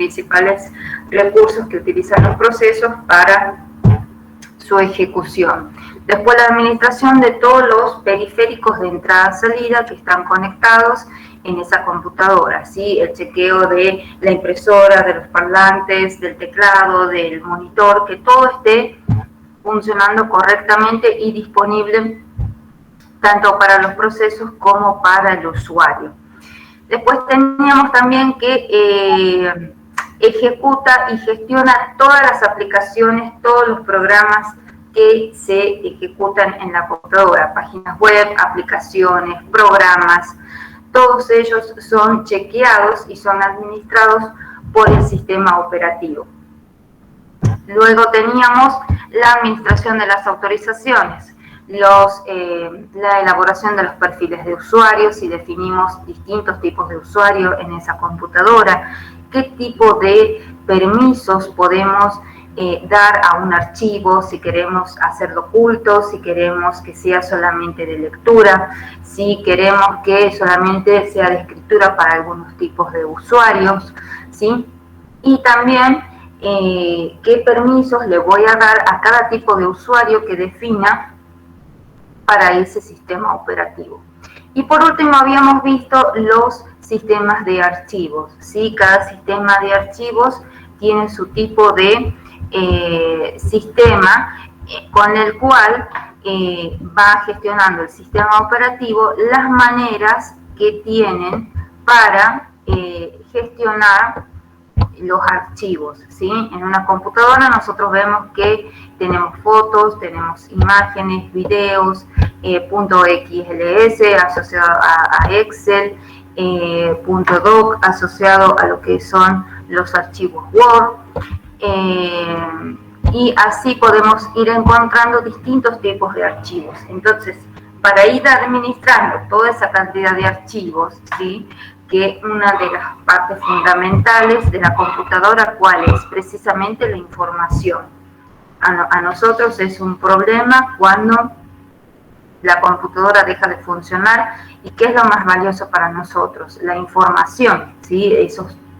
principales recursos que utilizan los procesos para su ejecución. Después la administración de todos los periféricos de entrada-salida que están conectados en esa computadora, ¿sí? El chequeo de la impresora, de los parlantes, del teclado, del monitor, que todo esté funcionando correctamente y disponible tanto para los procesos como para el usuario. Después teníamos también que ejecuta y gestiona todas las aplicaciones, todos los programas que se ejecutan en la computadora, páginas web, aplicaciones, programas, todos ellos son chequeados y son administrados por el sistema operativo. Luego teníamos la administración de las autorizaciones, la elaboración de los perfiles de usuarios y definimos distintos tipos de usuario en esa computadora, qué tipo de permisos podemos dar a un archivo, si queremos hacerlo oculto, si queremos que sea solamente de lectura, si queremos que solamente sea de escritura para algunos tipos de usuarios, ¿sí? Y también qué permisos le voy a dar a cada tipo de usuario que defina para ese sistema operativo. Y por último habíamos visto los sistemas de archivos, ¿sí? Cada sistema de archivos tiene su tipo de sistema con el cual va gestionando el sistema operativo las maneras que tienen para gestionar los archivos, ¿sí? En una computadora nosotros vemos que tenemos fotos, tenemos imágenes, videos, .xls asociado a Excel, .doc asociado a lo que son los archivos Word, y así podemos ir encontrando distintos tipos de archivos. Entonces, para ir administrando toda esa cantidad de archivos, ¿sí? Que una de las partes fundamentales de la computadora, ¿cuál es? Precisamente la información. A nosotros es un problema cuando la computadora deja de funcionar. ¿Y qué es lo más valioso para nosotros? La información, ¿sí?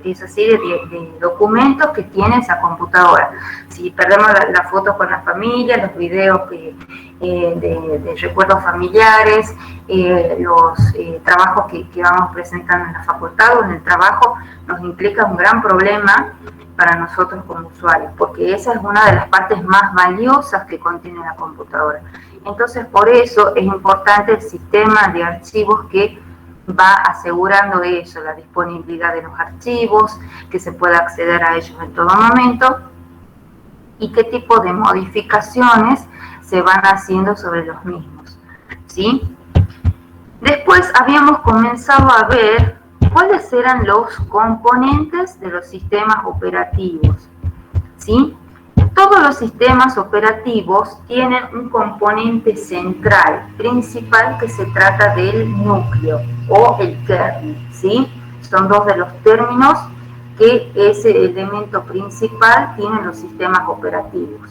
Esa serie de documentos que tiene esa computadora. Si perdemos las fotos con la familia, los videos de recuerdos familiares, los trabajos que vamos presentando en la facultad o en el trabajo, nos implica un gran problema para nosotros como usuarios, porque esa es una de las partes más valiosas que contiene la computadora. Entonces, por eso es importante el sistema de archivos que va asegurando eso, la disponibilidad de los archivos, que se pueda acceder a ellos en todo momento y qué tipo de modificaciones se van haciendo sobre los mismos, ¿sí? Después habíamos comenzado a ver cuáles eran los componentes de los sistemas operativos, ¿sí? Todos los sistemas operativos tienen un componente central, principal, que se trata del núcleo o el kernel, ¿sí? Son dos de los términos que ese elemento principal tienen los sistemas operativos.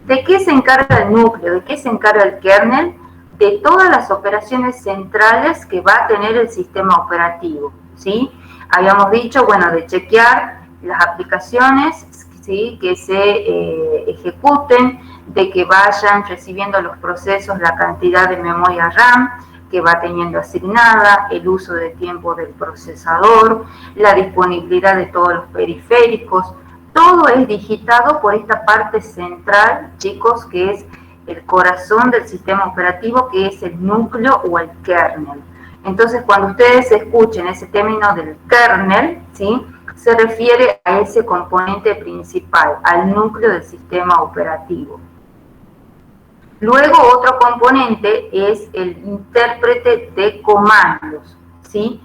¿De qué se encarga el núcleo? ¿De qué se encarga el kernel? De todas las operaciones centrales que va a tener el sistema operativo, ¿sí? Habíamos dicho, bueno, de chequear las aplicaciones, ¿sí? Que se ejecuten, de que vayan recibiendo los procesos la cantidad de memoria RAM que va teniendo asignada, el uso de tiempo del procesador, la disponibilidad de todos los periféricos. Todo es digitado por esta parte central, chicos, que es el corazón del sistema operativo, que es el núcleo o el kernel. Entonces, cuando ustedes escuchen ese término del kernel, ¿sí? Se refiere a ese componente principal, al núcleo del sistema operativo. Luego, otro componente es el intérprete de comandos, ¿sí?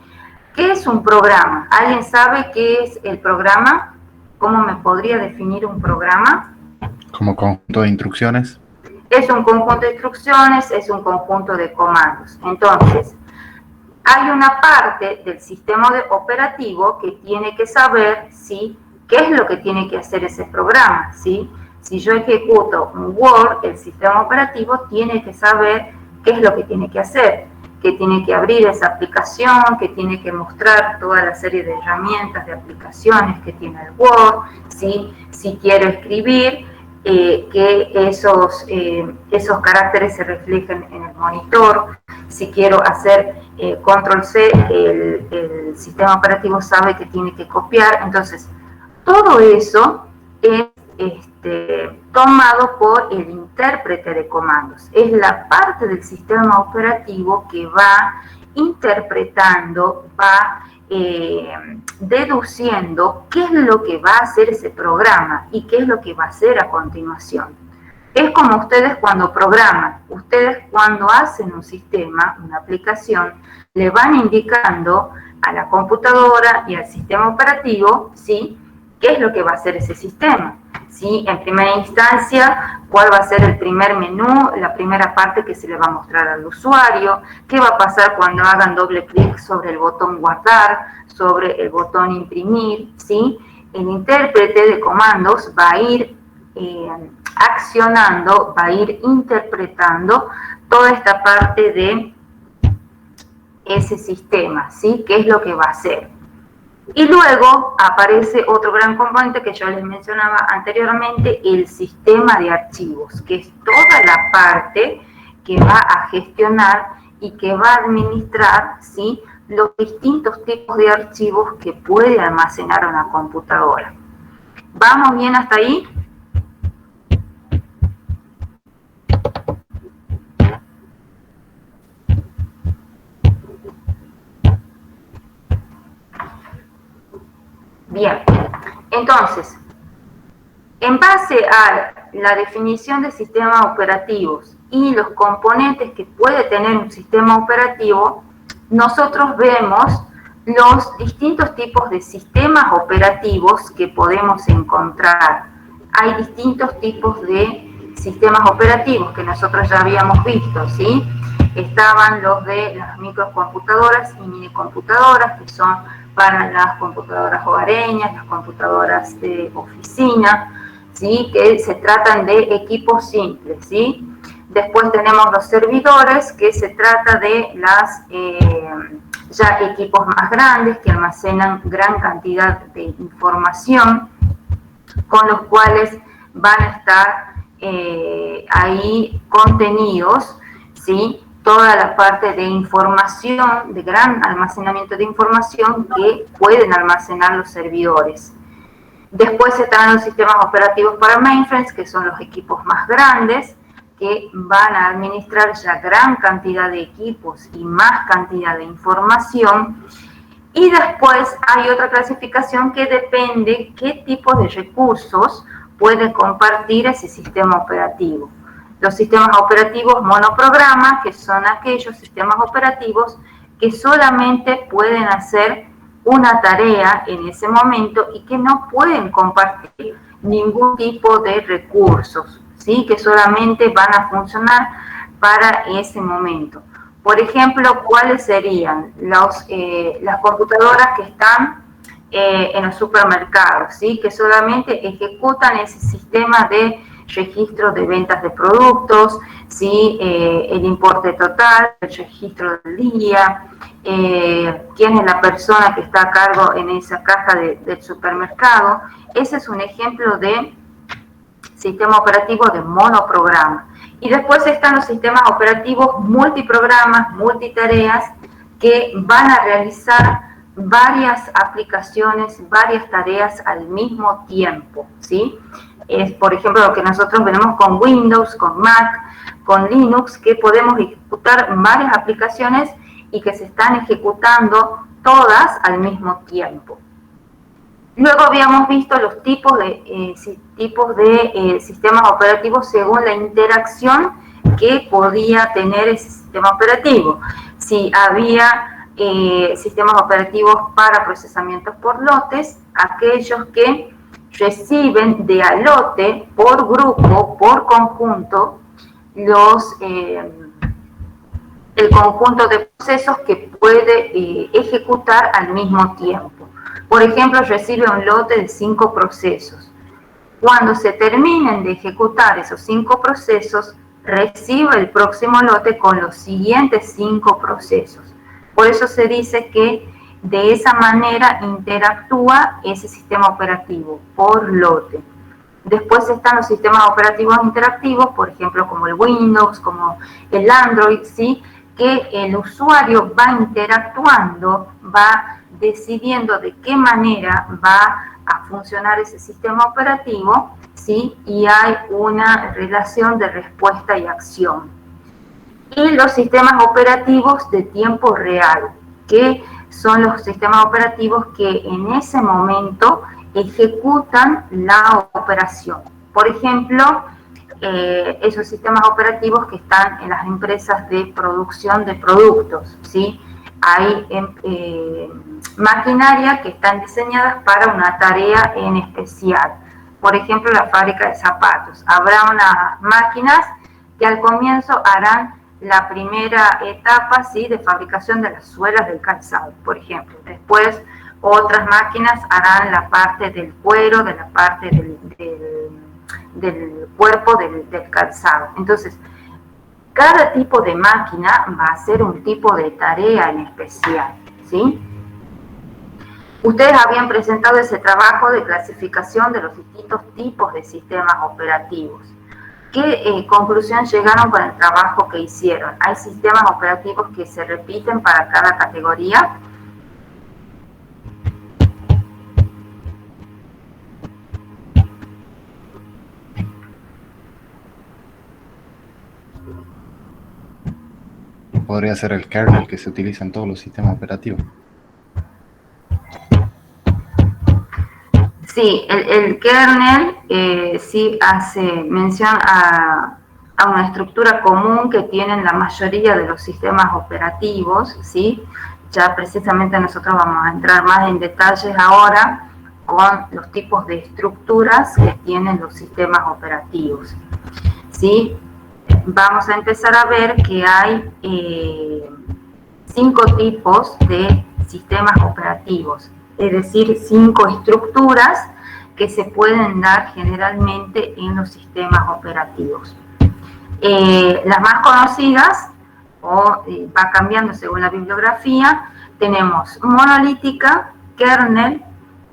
¿Qué es un programa? ¿Alguien sabe qué es el programa? ¿Cómo me podría definir un programa? Como conjunto de instrucciones. Es un conjunto de instrucciones, es un conjunto de comandos. Entonces, hay una parte del sistema operativo que tiene que saber, ¿sí? ¿Qué es lo que tiene que hacer ese programa? ¿Sí? Si yo ejecuto un Word, el sistema operativo tiene que saber qué es lo que tiene que hacer. que tiene que abrir esa aplicación, que tiene que mostrar toda la serie de herramientas, de aplicaciones que tiene el Word, ¿sí? Si quiero escribir, que esos caracteres se reflejen en el monitor. Si quiero hacer control C, el sistema operativo sabe que tiene que copiar. Entonces, todo eso es tomado por el intérprete de comandos. Es la parte del sistema operativo que va interpretando, va deduciendo qué es lo que va a hacer ese programa y qué es lo que va a hacer a continuación. Es como ustedes cuando programan, ustedes cuando hacen un sistema, una aplicación, le van indicando a la computadora y al sistema operativo, ¿sí?, qué es lo que va a hacer ese sistema. ¿Sí? En primera instancia, cuál va a ser el primer menú, la primera parte que se le va a mostrar al usuario, qué va a pasar cuando hagan doble clic sobre el botón guardar, sobre el botón imprimir, ¿sí? El intérprete de comandos va a ir accionando, va a ir interpretando toda esta parte de ese sistema, ¿sí? ¿Qué es lo que va a hacer? Y luego aparece otro gran componente que yo les mencionaba anteriormente, el sistema de archivos, que es toda la parte que va a gestionar y que va a administrar, ¿sí?, los distintos tipos de archivos que puede almacenar una computadora. ¿Vamos bien hasta ahí? Bien, entonces, en base a la definición de sistemas operativos y los componentes que puede tener un sistema operativo, nosotros vemos los distintos tipos de sistemas operativos que podemos encontrar. Hay distintos tipos de sistemas operativos que nosotros ya habíamos visto, ¿sí? Estaban los de las microcomputadoras y minicomputadoras, que son para las computadoras hogareñas, las computadoras de oficina, ¿sí?, que se tratan de equipos simples, ¿sí? Después tenemos los servidores, que se trata de las ya equipos más grandes que almacenan gran cantidad de información, con los cuales van a estar ahí contenidos, ¿sí?, toda la parte de información, de gran almacenamiento de información que pueden almacenar los servidores. Después están los sistemas operativos para mainframes, que son los equipos más grandes, que van a administrar ya gran cantidad de equipos y más cantidad de información. Y después hay otra clasificación que depende qué tipo de recursos puede compartir ese sistema operativo. Los sistemas operativos monoprograma, que son aquellos sistemas operativos que solamente pueden hacer una tarea en ese momento y que no pueden compartir ningún tipo de recursos, ¿sí?, que solamente van a funcionar para ese momento. Por ejemplo, ¿cuáles serían? Las computadoras que están en los supermercados, ¿sí?, que solamente ejecutan ese sistema de registro de ventas de productos, ¿sí?, el importe total, el registro del día, quién es la persona que está a cargo en esa caja del supermercado. Ese es un ejemplo de sistema operativo de monoprograma. Y después están los sistemas operativos multiprogramas, multitareas, que van a realizar varias aplicaciones, varias tareas al mismo tiempo, ¿sí? Es, por ejemplo, lo que nosotros vemos con Windows, con Mac, con Linux, que podemos ejecutar varias aplicaciones y que se están ejecutando todas al mismo tiempo. Luego habíamos visto los tipos de sistemas operativos según la interacción que podía tener ese sistema operativo. Si había sistemas operativos para procesamientos por lotes, aquellos que reciben de a lote, por grupo, por conjunto, el conjunto de procesos que puede ejecutar al mismo tiempo. Por ejemplo, recibe un lote de 5 procesos. Cuando se terminen de ejecutar esos 5 procesos, reciba el próximo lote con los siguientes 5 procesos. Por eso se dice que de esa manera interactúa ese sistema operativo, por lote. Después están los sistemas operativos interactivos, por ejemplo, como el Windows, como el Android, ¿sí? Que el usuario va interactuando, va decidiendo de qué manera va a funcionar ese sistema operativo, ¿sí? Y hay una relación de respuesta y acción. Y los sistemas operativos de tiempo real, que son los sistemas operativos que en ese momento ejecutan la operación. Por ejemplo, esos sistemas operativos que están en las empresas de producción de productos, ¿sí? Hay maquinaria que están diseñadas para una tarea en especial. Por ejemplo, la fábrica de zapatos. Habrá unas máquinas que al comienzo harán la primera etapa, ¿sí?, de fabricación de las suelas del calzado, por ejemplo. Después, otras máquinas harán la parte del cuero, de la parte del cuerpo del calzado. Entonces, cada tipo de máquina va a hacer un tipo de tarea en especial, ¿sí? Ustedes habían presentado ese trabajo de clasificación de los distintos tipos de sistemas operativos. ¿Qué conclusión llegaron con el trabajo que hicieron? ¿Hay sistemas operativos que se repiten para cada categoría? Podría ser el kernel que se utiliza en todos los sistemas operativos. Sí, el kernel sí hace mención a una estructura común que tienen la mayoría de los sistemas operativos, ¿sí? Ya precisamente nosotros vamos a entrar más en detalles ahora con los tipos de estructuras que tienen los sistemas operativos, ¿sí? Vamos a empezar a ver que hay 5 tipos de sistemas operativos, es decir, 5 estructuras que se pueden dar generalmente en los sistemas operativos. Las más conocidas, va cambiando según la bibliografía, tenemos monolítica, kernel,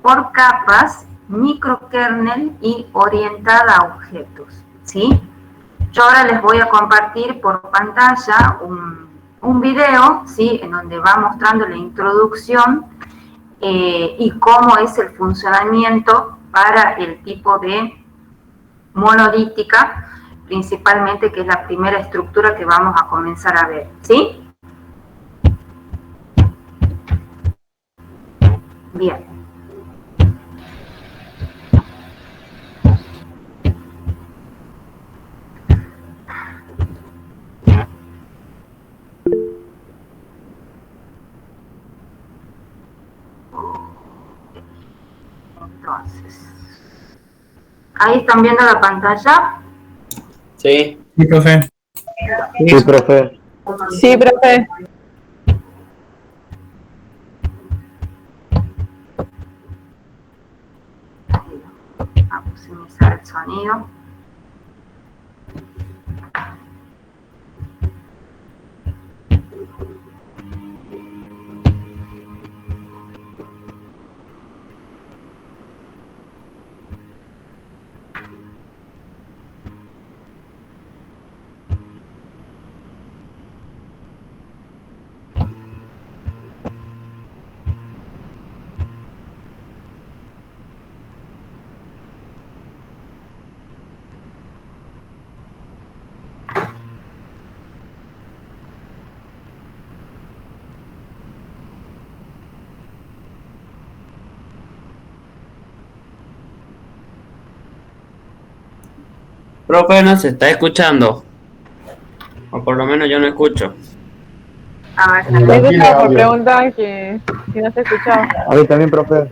por capas, microkernel y orientada a objetos, ¿sí? Yo ahora les voy a compartir por pantalla un video, ¿sí?, en donde va mostrando la introducción y cómo es el funcionamiento para el tipo de monolítica, principalmente, que es la primera estructura que vamos a comenzar a ver, ¿sí? Bien. Entonces, ¿ahí están viendo la pantalla? Sí. Sí, profe. Sí, profe. Sí, profe. Vamos a optimizar el sonido. Profe, no se está escuchando. O por lo menos yo no escucho. A ver, Eso estaba por preguntar que si no se escuchaba. A mí también, profe.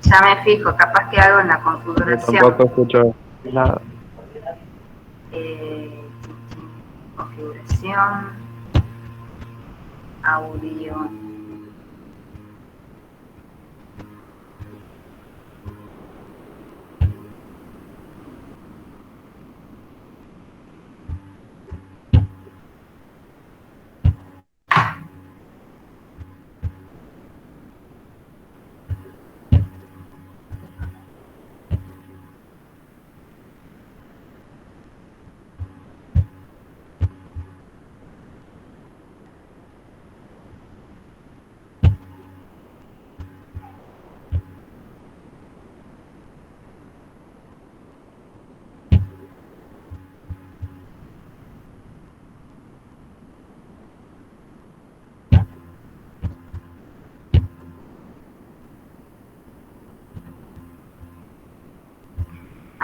ya me fijo, capaz que hago en la Yo configuración. tampoco escucho nada. Configuración, audio.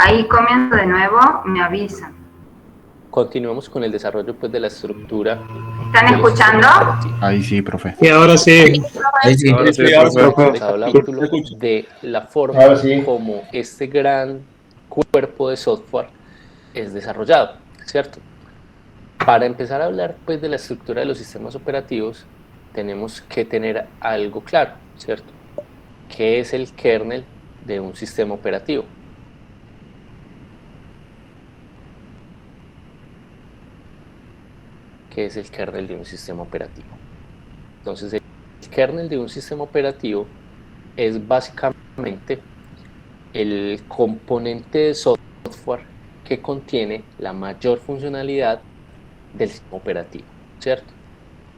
Ahí comienzo de nuevo, me avisan. Continuamos con el desarrollo pues, de la estructura. ¿Están escuchando? Ahí sí, profe. Y ahora sí. Ahí sí. Ahora sí, profe. Capítulo de la forma Ahora sí. como este gran cuerpo de software es desarrollado, ¿cierto? Para empezar a hablar pues, de la estructura de los sistemas operativos, tenemos que tener algo claro, ¿cierto? ¿Qué es el kernel de un sistema operativo? ¿Qué es el kernel de un sistema operativo? Entonces, el kernel de un sistema operativo es básicamente el componente de software que contiene la mayor funcionalidad del sistema operativo, ¿cierto?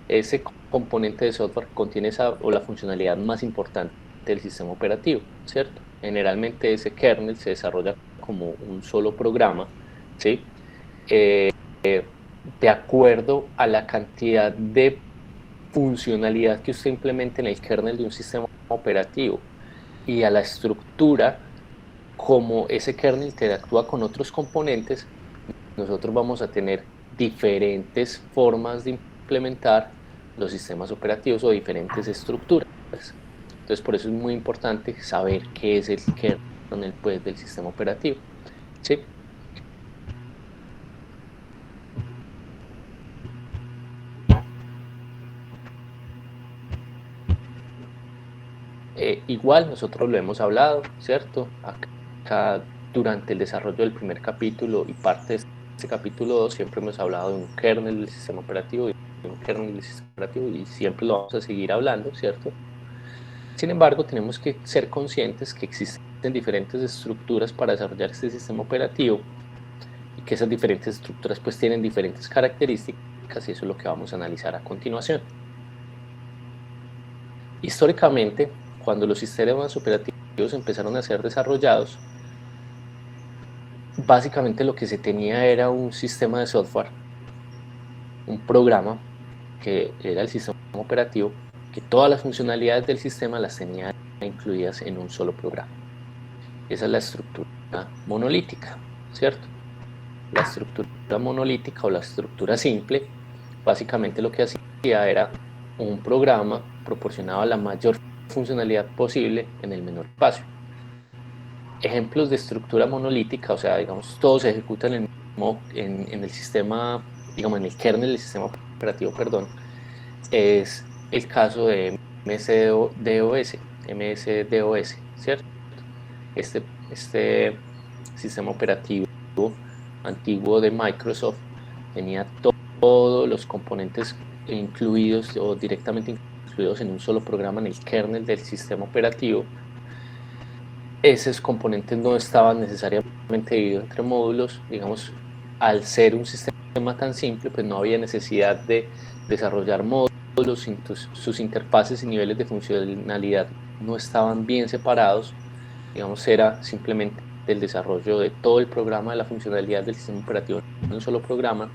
Ese componente de software contiene la funcionalidad más importante del sistema operativo, ¿cierto? Generalmente ese kernel se desarrolla como un solo programa, ¿sí? De acuerdo a la cantidad de funcionalidad que usted implemente en el kernel de un sistema operativo y a la estructura como ese kernel interactúa con otros componentes, nosotros vamos a tener diferentes formas de implementar los sistemas operativos o diferentes estructuras. Entonces, por eso es muy importante saber qué es el kernel pues, del sistema operativo, ¿sí? Igual nosotros lo hemos hablado, ¿cierto? Acá durante el desarrollo del primer capítulo y parte de este capítulo 2 siempre hemos hablado de un kernel del sistema operativo y un kernel del sistema operativo y siempre lo vamos a seguir hablando, ¿cierto? Sin embargo, tenemos que ser conscientes que existen diferentes estructuras para desarrollar este sistema operativo y que esas diferentes estructuras pues tienen diferentes características y eso es lo que vamos a analizar a continuación. Históricamente, cuando los sistemas operativos empezaron a ser desarrollados, básicamente lo que se tenía era un sistema de software, un programa que era el sistema operativo, que todas las funcionalidades del sistema las tenía incluidas en un solo programa. Esa es la estructura monolítica, ¿cierto? La estructura monolítica o la estructura simple, básicamente lo que hacía era un programa proporcionaba la mayor funcionalidad posible en el menor espacio. Ejemplos de estructura monolítica, o sea, digamos, todo se ejecuta en el sistema, digamos, en el kernel del sistema operativo, perdón, es el caso de MS-DOS, ¿cierto? Este sistema operativo antiguo de Microsoft tenía todos los componentes incluidos o directamente incluidos en un solo programa en el kernel del sistema operativo. Esos componentes no estaban necesariamente divididos entre módulos, digamos, al ser un sistema tan simple, pues no había necesidad de desarrollar módulos, sus interfaces y niveles de funcionalidad no estaban bien separados, digamos, era simplemente el desarrollo de todo el programa de la funcionalidad del sistema operativo en un solo programa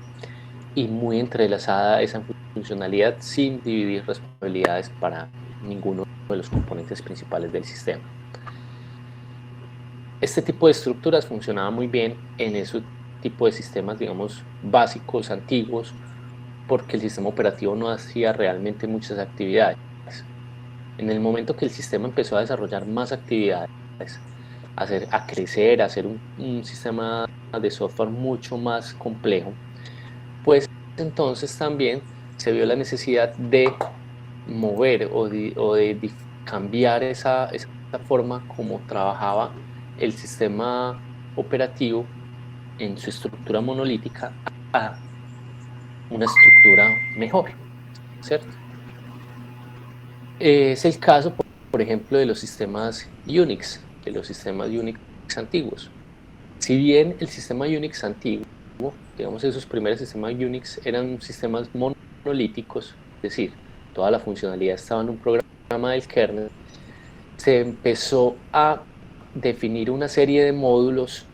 y muy entrelazada esa funcionalidad sin dividir responsabilidades para ninguno de los componentes principales del sistema. Este tipo de estructuras funcionaba muy bien en ese tipo de sistemas, digamos, básicos, antiguos, porque el sistema operativo no hacía realmente muchas actividades. En el momento que el sistema empezó a desarrollar más actividades, a crecer, a hacer un sistema de software mucho más complejo, pues entonces también se vio la necesidad de mover o de cambiar esa forma como trabajaba el sistema operativo en su estructura monolítica a una estructura mejor, ¿cierto? Es el caso, por ejemplo, de los sistemas Unix, antiguos. Si bien el sistema Unix antiguo, digamos, esos primeros sistemas Unix eran sistemas monolíticos, es decir, toda la funcionalidad estaba en un programa del kernel, se empezó a definir una serie de módulos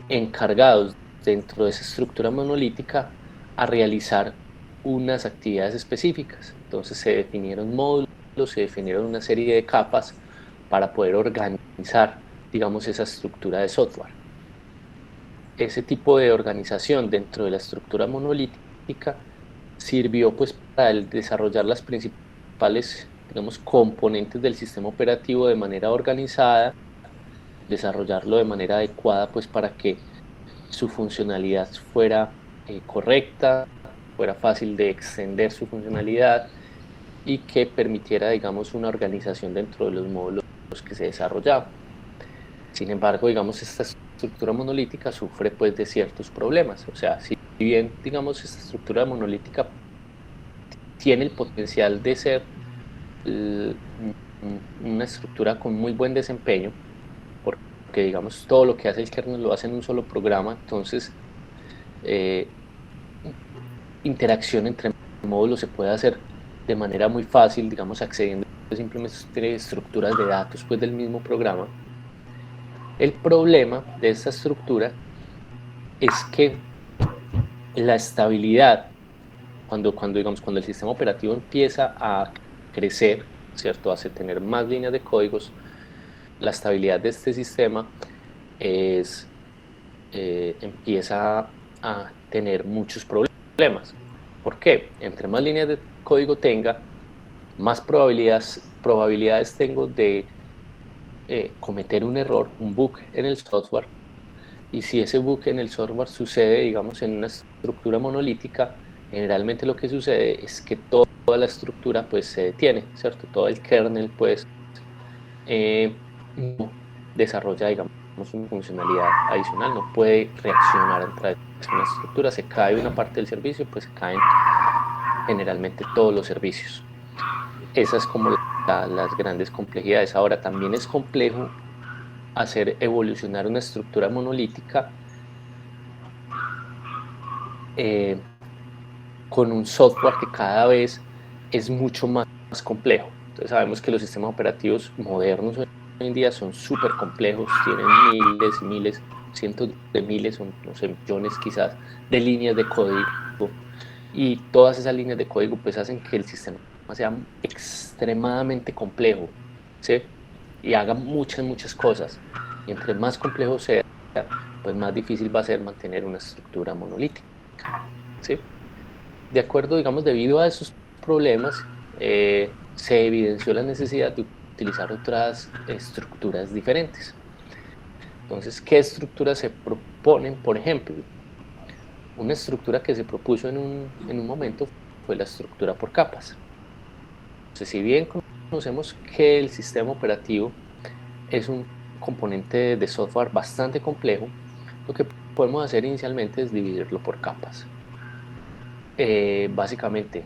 encargados dentro de esa estructura monolítica a realizar unas actividades específicas. Entonces se definieron módulos, se definieron una serie de capas para poder organizar, digamos, esa estructura de software. ese tipo de organización dentro de la estructura monolítica sirvió pues para desarrollar las principales, digamos, componentes del sistema operativo de manera organizada, desarrollarlo de manera adecuada pues para que su funcionalidad fuera correcta, fuera fácil de extender su funcionalidad y que permitiera, digamos, una organización dentro de los módulos que se desarrollaban. Sin embargo, digamos, esta estructura monolítica sufre pues de ciertos problemas. O sea, si bien, digamos, esta estructura monolítica tiene el potencial de ser una estructura con muy buen desempeño, porque, digamos, todo lo que hace el kernel lo hace en un solo programa, entonces interacción entre módulos se puede hacer de manera muy fácil, digamos, accediendo simplemente a estructuras de datos pues, del mismo programa. El problema de esta estructura es que la estabilidad, cuando el sistema operativo empieza a crecer, ¿cierto? A tener más líneas de códigos, la estabilidad de este sistema empieza a tener muchos problemas. ¿Por qué? Entre más líneas de código tenga, más probabilidades tengo de cometer un error, un bug en el software. Y si ese bug en el software sucede, digamos, en una estructura monolítica, generalmente lo que sucede es que toda la estructura pues se detiene, ¿cierto? Todo el kernel pues no desarrolla, digamos, una funcionalidad adicional, no puede reaccionar ante una estructura, se cae una parte del servicio, pues se caen generalmente todos los servicios. Esas como las grandes complejidades. Ahora, también es complejo hacer evolucionar una estructura monolítica con un software que cada vez es mucho más complejo. Entonces sabemos que los sistemas operativos modernos hoy en día son súper complejos, tienen miles y miles, cientos de miles, o no sé, millones quizás, de líneas de código, y todas esas líneas de código pues hacen que el sistema sea extremadamente complejo, ¿sí? Y haga muchas cosas, y entre más complejo sea, pues más difícil va a ser mantener una estructura monolítica, ¿sí? De acuerdo, digamos, debido a esos problemas, se evidenció la necesidad de utilizar otras estructuras diferentes. Entonces, ¿qué estructuras se proponen? Por ejemplo, una estructura que se propuso en un momento fue la estructura por capas. Entonces, si bien conocemos que el sistema operativo es un componente de software bastante complejo, lo que podemos hacer inicialmente es dividirlo por capas. Básicamente,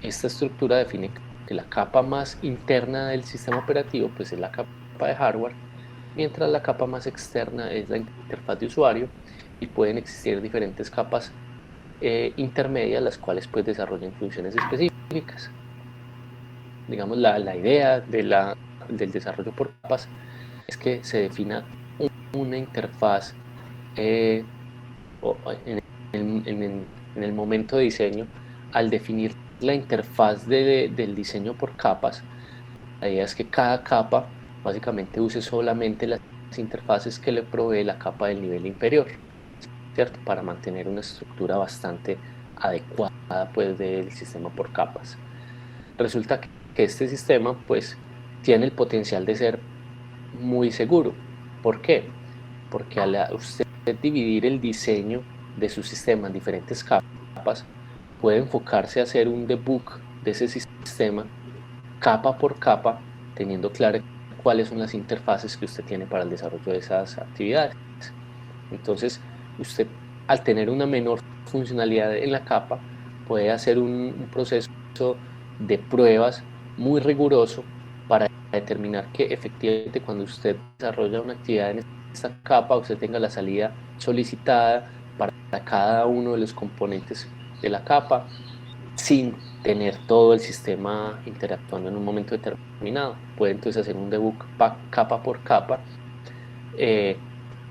esta estructura define que la capa más interna del sistema operativo pues es la capa de hardware, mientras la capa más externa es la interfaz de usuario, y pueden existir diferentes capas intermedias, las cuales pues desarrollan funciones específicas. Digamos, la idea del desarrollo por capas es que se defina una interfaz en el momento de diseño. Al definir la interfaz del diseño por capas, la idea es que cada capa básicamente use solamente las interfaces que le provee la capa del nivel inferior, ¿cierto? Para mantener una estructura bastante adecuada pues del sistema por capas. Resulta que este sistema pues tiene el potencial de ser muy seguro. ¿Por qué? Porque al usted dividir el diseño de su sistema en diferentes capas, puede enfocarse a hacer un debug de ese sistema capa por capa, teniendo claro cuáles son las interfaces que usted tiene para el desarrollo de esas actividades. Entonces, usted, al tener una menor funcionalidad en la capa, puede hacer un proceso de pruebas muy riguroso para determinar que efectivamente cuando usted desarrolla una actividad en esta capa, usted tenga la salida solicitada para cada uno de los componentes de la capa, sin tener todo el sistema interactuando en un momento determinado. Puede entonces hacer un debug capa por capa,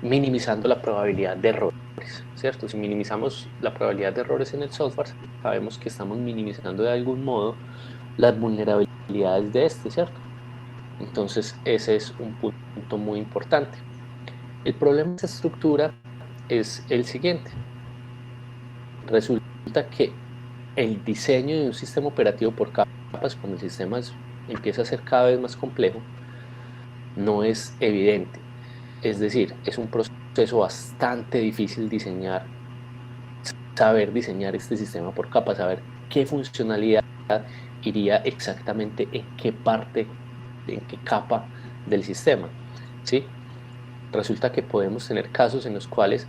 minimizando la probabilidad de errores, ¿cierto? Si minimizamos la probabilidad de errores en el software, sabemos que estamos minimizando de algún modo las vulnerabilidades de este, ¿cierto? Entonces ese es un punto muy importante. El problema de esta estructura es el siguiente. Resulta que el diseño de un sistema operativo por capas, cuando el sistema empieza a ser cada vez más complejo, no es evidente. Es decir, es un proceso bastante difícil diseñar, saber diseñar este sistema por capas, saber qué funcionalidad iría exactamente en qué parte, en qué capa del sistema, ¿sí? Resulta que podemos tener casos en los cuales,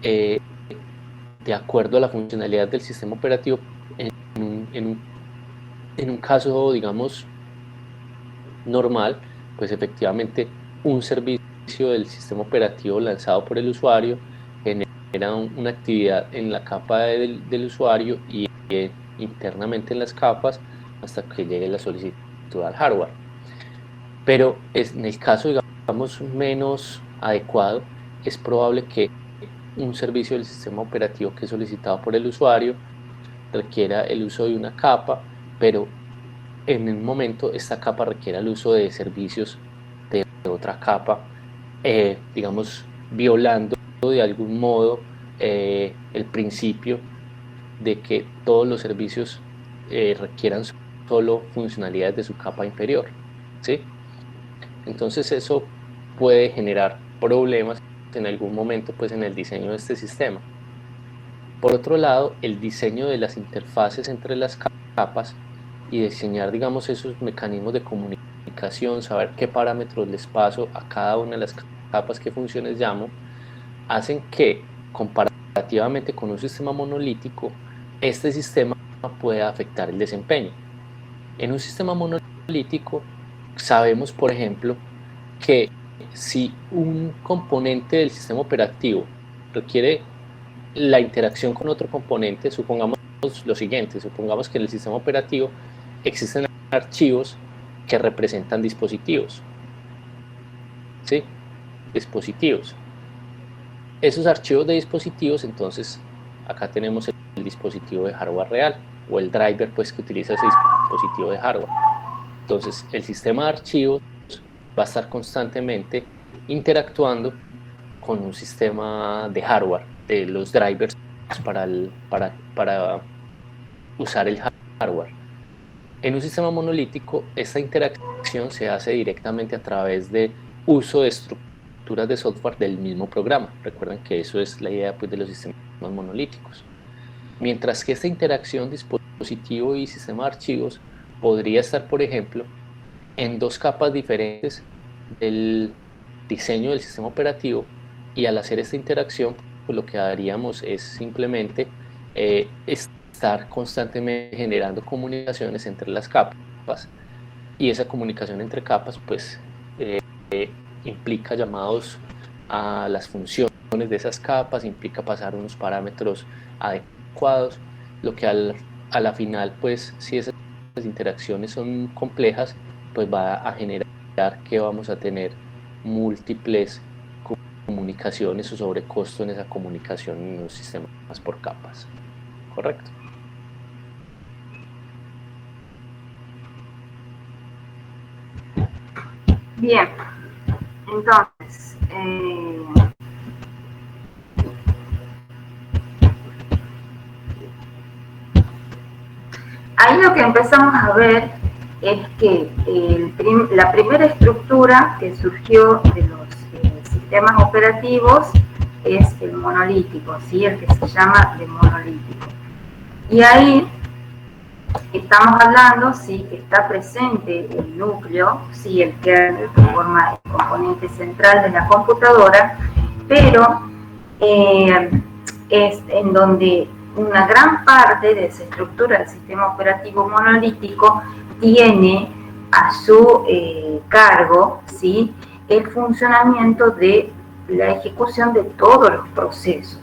de acuerdo a la funcionalidad del sistema operativo, en un caso, digamos, normal, pues efectivamente un servicio del sistema operativo lanzado por el usuario genera una actividad en la capa del usuario y internamente en las capas hasta que llegue la solicitud al hardware. Pero en el caso, digamos, menos adecuado, es probable que un servicio del sistema operativo que es solicitado por el usuario requiera el uso de una capa, pero en un momento esta capa requiera el uso de servicios de otra capa, digamos, violando de algún modo el principio de que todos los servicios requieran solo funcionalidades de su capa inferior, ¿sí? Entonces eso puede generar problemas en algún momento, pues, en el diseño de este sistema. Por otro lado, el diseño de las interfaces entre las capas y diseñar, digamos, esos mecanismos de comunicación, saber qué parámetros les paso a cada una de las capas, qué funciones llamo, hacen que, comparativamente con un sistema monolítico, este sistema pueda afectar el desempeño. En un sistema monolítico sabemos, por ejemplo, que si un componente del sistema operativo requiere la interacción con otro componente, supongamos lo siguiente, supongamos que en el sistema operativo existen archivos que representan dispositivos, ¿sí? Dispositivos. Esos archivos de dispositivos, entonces, acá tenemos el dispositivo de hardware real, o el driver, pues, que utiliza ese dispositivo de hardware. Entonces, el sistema de archivos va a estar constantemente interactuando con un sistema de hardware, de los drivers para usar el hardware. En un sistema monolítico, esta interacción se hace directamente a través de uso de estructuras de software del mismo programa. Recuerden que eso es la idea, pues, de los sistemas monolíticos. Mientras que esta interacción dispositivo y sistema de archivos podría estar, por ejemplo, en dos capas diferentes del diseño del sistema operativo, y al hacer esta interacción, pues lo que haríamos es simplemente estar constantemente generando comunicaciones entre las capas, y esa comunicación entre capas, pues, implica llamados a las funciones de esas capas, implica pasar unos parámetros adecuados, lo que a la final, pues, si esas interacciones son complejas, pues va a generar que vamos a tener múltiples comunicaciones o sobrecosto en esa comunicación en los sistemas por capas. ¿Correcto? Bien, entonces, ahí lo que empezamos a ver es que la primera estructura que surgió de los sistemas operativos es el monolítico, ¿sí? El que se llama de monolítico. Y ahí estamos hablando, sí, que está presente el núcleo, sí, el kernel, que forma el componente central de la computadora, pero es en donde una gran parte de esa estructura del sistema operativo monolítico tiene a su cargo, ¿sí?, el funcionamiento de la ejecución de todos los procesos.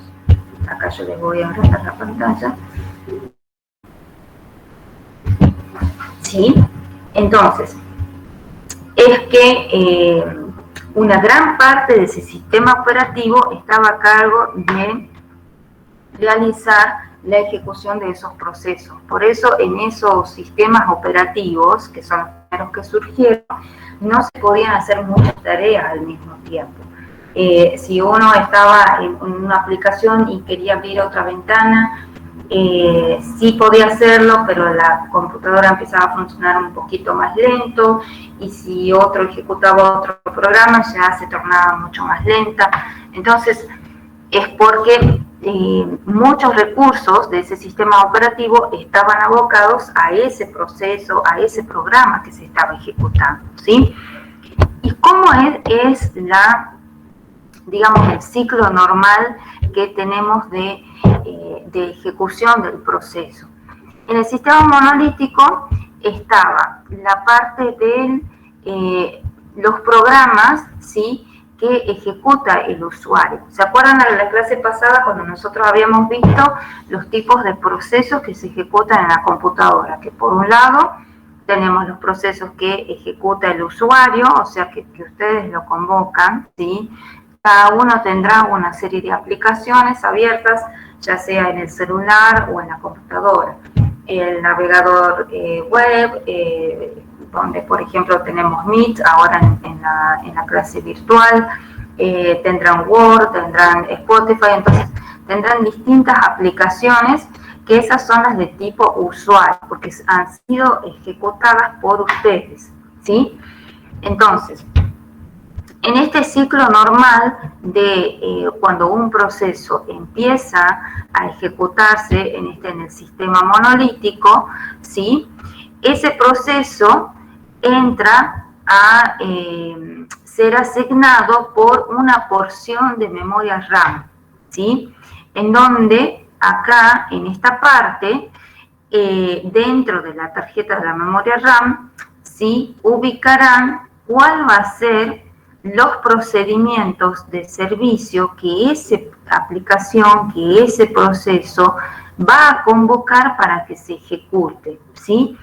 Acá yo les voy a agrandar la pantalla. ¿Sí? Entonces, es que una gran parte de ese sistema operativo estaba a cargo de realizar la ejecución de esos procesos. Por eso, en esos sistemas operativos, que son los primeros que surgieron, no se podían hacer muchas tareas al mismo tiempo. Si uno estaba en una aplicación y quería abrir otra ventana, sí podía hacerlo, pero la computadora empezaba a funcionar un poquito más lento, y si otro ejecutaba otro programa ya se tornaba mucho más lenta. Entonces es porque muchos recursos de ese sistema operativo estaban abocados a ese proceso, a ese programa que se estaba ejecutando, ¿sí? ¿Y cómo es digamos, el ciclo normal que tenemos de ejecución del proceso? En el sistema monolítico estaba la parte de los programas, ¿sí?, que ejecuta el usuario. ¿Se acuerdan de la clase pasada cuando nosotros habíamos visto los tipos de procesos que se ejecutan en la computadora? Que por un lado tenemos los procesos que ejecuta el usuario, o sea que ustedes lo convocan, ¿sí? Cada uno tendrá una serie de aplicaciones abiertas, ya sea en el celular o en la computadora. El navegador web, donde por ejemplo tenemos Meet, ahora en la clase virtual, tendrán Word, tendrán Spotify, entonces tendrán distintas aplicaciones que esas son las de tipo usuario, porque han sido ejecutadas por ustedes, ¿sí? Entonces, en este ciclo normal de cuando un proceso empieza a ejecutarse en el sistema monolítico, ¿sí?, ese proceso entra a ser asignado por una porción de memoria RAM, ¿sí?, en donde acá, en esta parte, dentro de la tarjeta de la memoria RAM, ¿sí?, ubicarán cuál va a ser los procedimientos de servicio que esa aplicación, que ese proceso va a convocar para que se ejecute, ¿sí?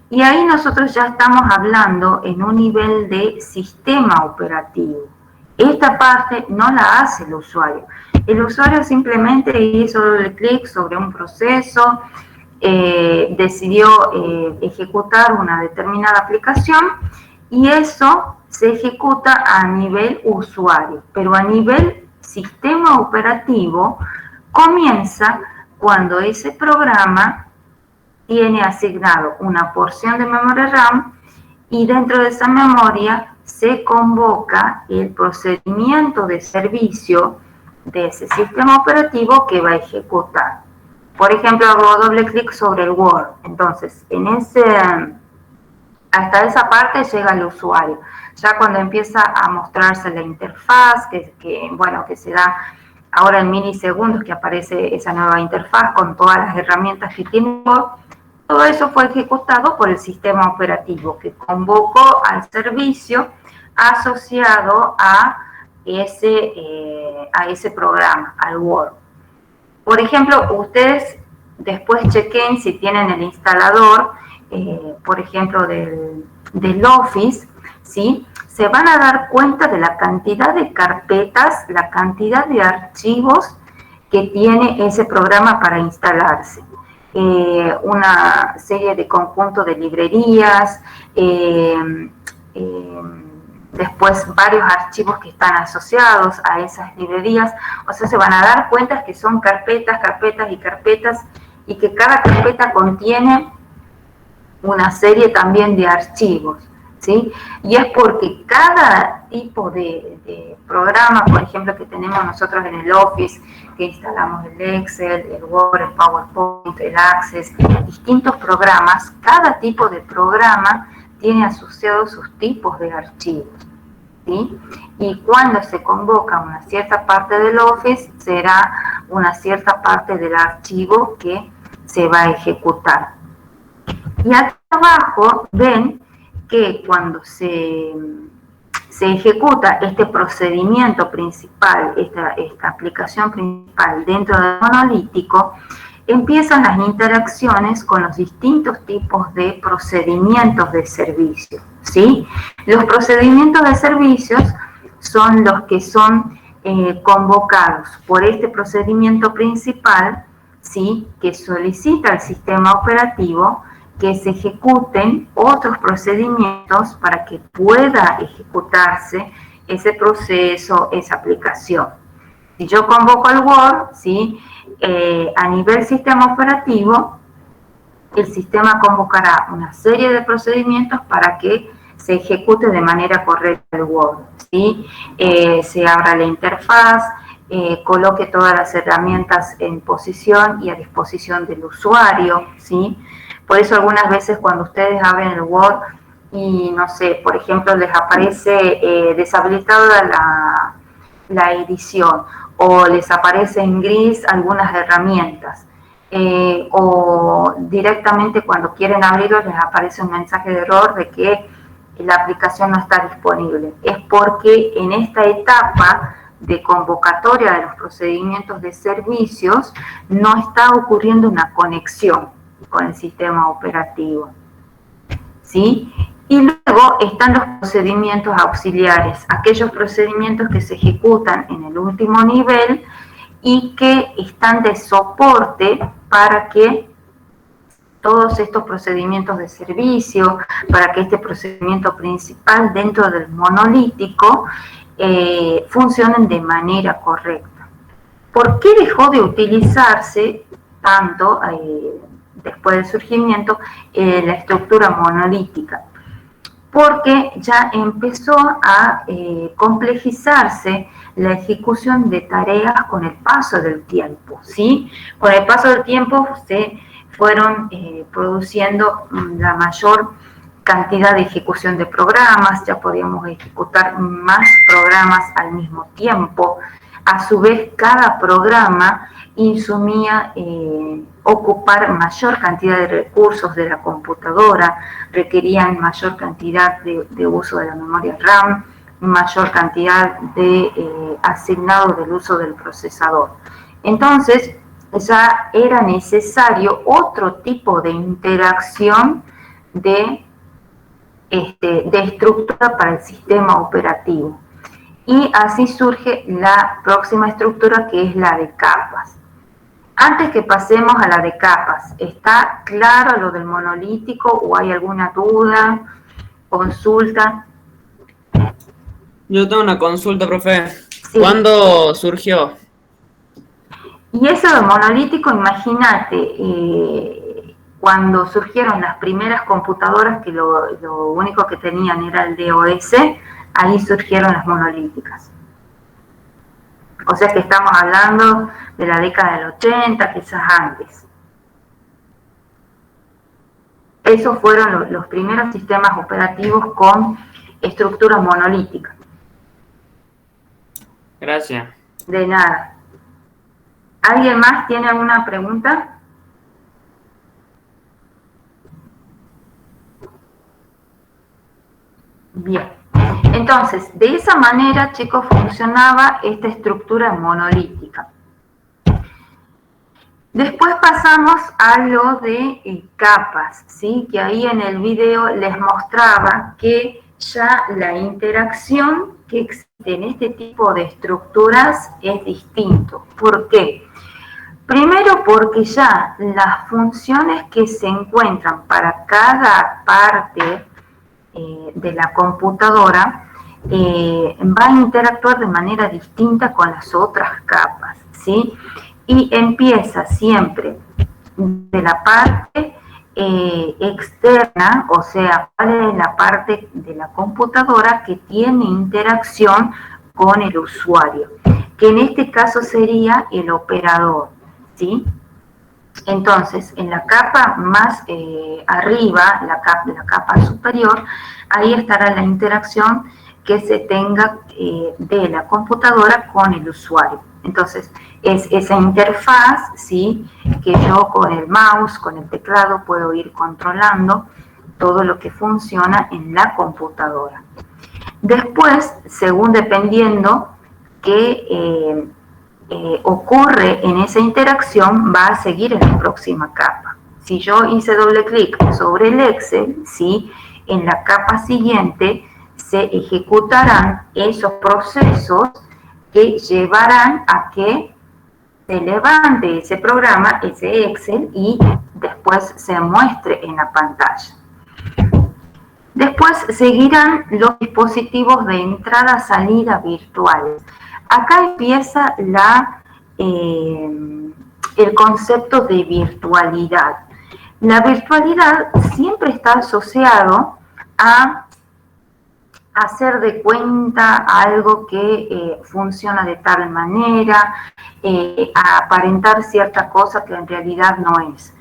Y ahí nosotros ya estamos hablando en un nivel de sistema operativo. Esta parte no la hace el usuario. El usuario simplemente hizo doble clic sobre un proceso, decidió ejecutar una determinada aplicación y eso se ejecuta a nivel usuario, pero a nivel sistema operativo comienza cuando ese programa tiene asignado una porción de memoria RAM y dentro de esa memoria se convoca el procedimiento de servicio de ese sistema operativo que va a ejecutar. Por ejemplo, hago doble clic sobre el Word, entonces hasta esa parte llega el usuario. Ya cuando empieza a mostrarse la interfaz, que se da ahora en milisegundos, que aparece esa nueva interfaz con todas las herramientas que tiene, todo eso fue ejecutado por el sistema operativo, que convocó al servicio asociado a ese programa, al Word. Por ejemplo, ustedes después chequen si tienen el instalador, por ejemplo, del Office, ¿sí? Se van a dar cuenta de la cantidad de carpetas, la cantidad de archivos que tiene ese programa para instalarse. Una serie de conjuntos de librerías, después varios archivos que están asociados a esas librerías, o sea, se van a dar cuenta que son carpetas, carpetas y carpetas, y que cada carpeta contiene una serie también de archivos, ¿sí? Y es porque cada tipo de programa, por ejemplo, que tenemos nosotros en el Office, que instalamos el Excel, el Word, el PowerPoint, el Access, distintos programas, cada tipo de programa tiene asociados sus tipos de archivos, ¿sí? Y cuando se convoca una cierta parte del Office, será una cierta parte del archivo que se va a ejecutar. Y acá abajo ven que cuando se ejecuta este procedimiento principal, esta aplicación principal dentro del monolítico, empiezan las interacciones con los distintos tipos de procedimientos de servicio, ¿sí? Los procedimientos de servicios son los que son convocados por este procedimiento principal, ¿sí?, que solicita al sistema operativo que se ejecuten otros procedimientos para que pueda ejecutarse ese proceso, esa aplicación. Si yo convoco al Word, ¿sí? A nivel sistema operativo, el sistema convocará una serie de procedimientos para que se ejecute de manera correcta el Word, ¿sí? Se abra la interfaz, coloque todas las herramientas en posición y a disposición del usuario, ¿sí? Por eso algunas veces cuando ustedes abren el Word y, no sé, por ejemplo, les aparece deshabilitada la edición o les aparece en gris algunas herramientas, o directamente cuando quieren abrirlo les aparece un mensaje de error de que la aplicación no está disponible. Es porque en esta etapa de convocatoria de los procedimientos de servicios no está ocurriendo una conexión con el sistema operativo, ¿sí? Y luego están los procedimientos auxiliares, aquellos procedimientos que se ejecutan en el último nivel y que están de soporte para que todos estos procedimientos de servicio, para que este procedimiento principal dentro del monolítico funcionen de manera correcta. ¿Por qué dejó de utilizarse tanto después del surgimiento la estructura monolítica? Porque ya empezó a complejizarse la ejecución de tareas con el paso del tiempo, ¿sí? Con el paso del tiempo se fueron produciendo la mayor cantidad de ejecución de programas, ya podíamos ejecutar más programas al mismo tiempo. A su vez, cada programa insumía ocupar mayor cantidad de recursos de la computadora, requerían mayor cantidad de uso de la memoria RAM, mayor cantidad de asignado del uso del procesador. Entonces, ya era necesario otro tipo de interacción de estructura para el sistema operativo. Y así surge la próxima estructura, que es la de capas. Antes que pasemos a la de capas, ¿está claro lo del monolítico o hay alguna duda, consulta? Yo tengo una consulta, profe. Sí. ¿Cuándo surgió? Y eso del monolítico, imagínate, cuando surgieron las primeras computadoras, que lo único que tenían era el DOS, ahí surgieron las monolíticas. O sea que estamos hablando de la década del 80, quizás antes. Esos fueron los primeros sistemas operativos con estructura monolítica. Gracias. De nada. ¿Alguien más tiene alguna pregunta? Bien. Entonces, de esa manera, chicos, funcionaba esta estructura monolítica. Después pasamos a lo de capas, ¿sí? Que ahí en el video les mostraba que ya la interacción que existe en este tipo de estructuras es distinto. ¿Por qué? Primero porque ya las funciones que se encuentran para cada parte de la computadora va a interactuar de manera distinta con las otras capas, ¿sí? Y empieza siempre de la parte externa, o sea, cuál es la parte de la computadora que tiene interacción con el usuario, que en este caso sería el operador, ¿sí? Entonces, en la capa más arriba, la capa superior, ahí estará la interacción que se tenga de la computadora con el usuario. Entonces, es esa interfaz, ¿sí? Que yo con el mouse, con el teclado, puedo ir controlando todo lo que funciona en la computadora. Después, según dependiendo qué ocurre en esa interacción, va a seguir en la próxima capa. Si yo hice doble clic sobre el Excel, ¿sí? En la capa siguiente se ejecutarán esos procesos que llevarán a que se levante ese programa, ese Excel, y después se muestre en la pantalla. Después seguirán los dispositivos de entrada-salida virtuales. Acá empieza el concepto de virtualidad. La virtualidad siempre está asociado a hacer de cuenta algo que funciona de tal manera, a aparentar cierta cosa que en realidad no es.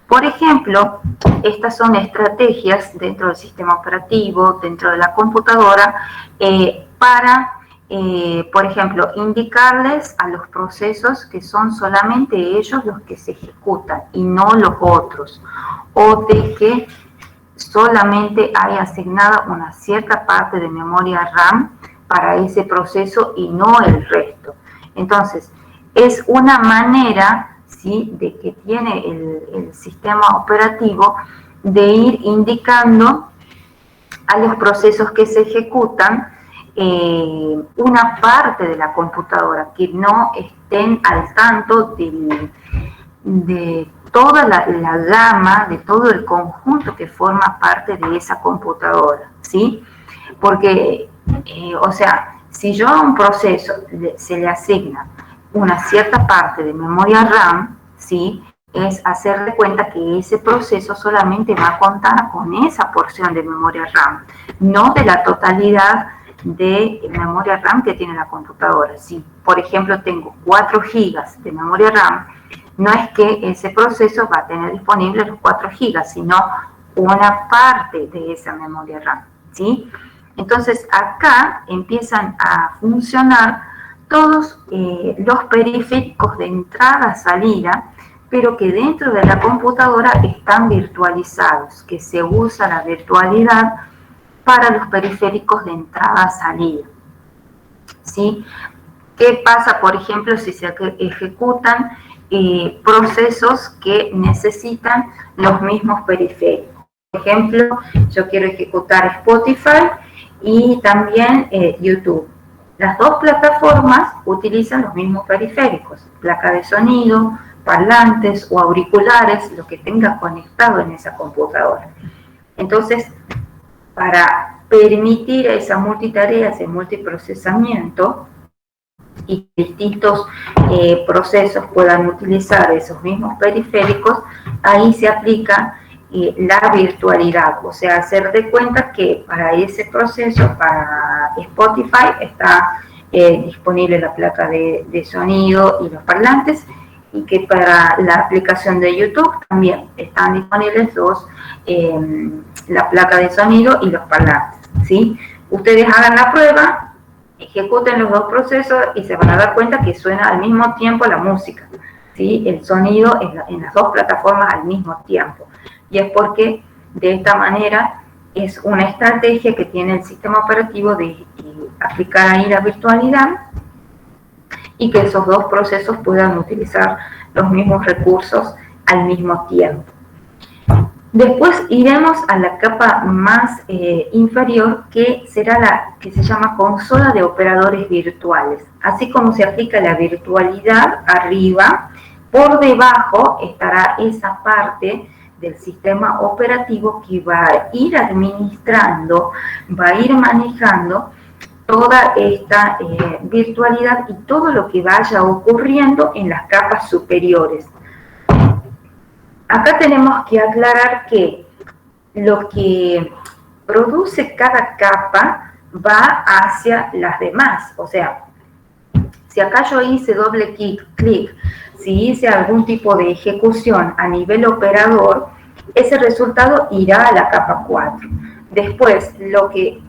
Por ejemplo, estas son estrategias dentro del sistema operativo, dentro de la computadora, para, por ejemplo, indicarles a los procesos que son solamente ellos los que se ejecutan y no los otros, o de que solamente hay asignada una cierta parte de memoria RAM para ese proceso y no el resto. Entonces, es una manera, ¿sí?, de que tiene el sistema operativo de ir indicando a los procesos que se ejecutan una parte de la computadora, que no estén al tanto de toda la gama, de todo el conjunto que forma parte de esa computadora, ¿sí? Porque, o sea, si yo a un proceso se le asigna una cierta parte de memoria RAM, ¿sí?, es hacer de cuenta que ese proceso solamente va a contar con esa porción de memoria RAM, no de la totalidad de memoria RAM que tiene la computadora. Si, por ejemplo, tengo 4 gigas de memoria RAM, no es que ese proceso va a tener disponible los 4 gigas, sino una parte de esa memoria RAM, ¿sí? Entonces, acá empiezan a funcionar todos los periféricos de entrada-salida, pero que dentro de la computadora están virtualizados, que se usa la virtualidad para los periféricos de entrada-salida, ¿sí? ¿Qué pasa, por ejemplo, si se ejecutan procesos que necesitan los mismos periféricos? Por ejemplo, yo quiero ejecutar Spotify y también YouTube. Las dos plataformas utilizan los mismos periféricos, placa de sonido, parlantes o auriculares, lo que tenga conectado en esa computadora. Entonces, para permitir esa multitarea, ese multiprocesamiento, y que distintos procesos puedan utilizar esos mismos periféricos, ahí se aplica la virtualidad, o sea, hacer de cuenta que para ese proceso, para Spotify, está disponible la placa de sonido y los parlantes, y que para la aplicación de YouTube también están disponibles la placa de sonido y los parlantes, ¿sí? Ustedes hagan la prueba, ejecuten los dos procesos y se van a dar cuenta que suena al mismo tiempo la música, ¿sí? El sonido en las dos plataformas al mismo tiempo. Y es porque de esta manera es una estrategia que tiene el sistema operativo de aplicar ahí la virtualidad y que esos dos procesos puedan utilizar los mismos recursos al mismo tiempo. Después iremos a la capa más inferior, que será la que se llama consola de operadores virtuales. Así como se aplica la virtualidad arriba, por debajo estará esa parte del sistema operativo que va a ir administrando, va a ir manejando toda esta virtualidad y todo lo que vaya ocurriendo en las capas superiores. Acá tenemos que aclarar que lo que produce cada capa va hacia las demás. O sea, si acá yo hice doble clic, si hice algún tipo de ejecución a nivel operador, ese resultado irá a la capa 4. Después, lo que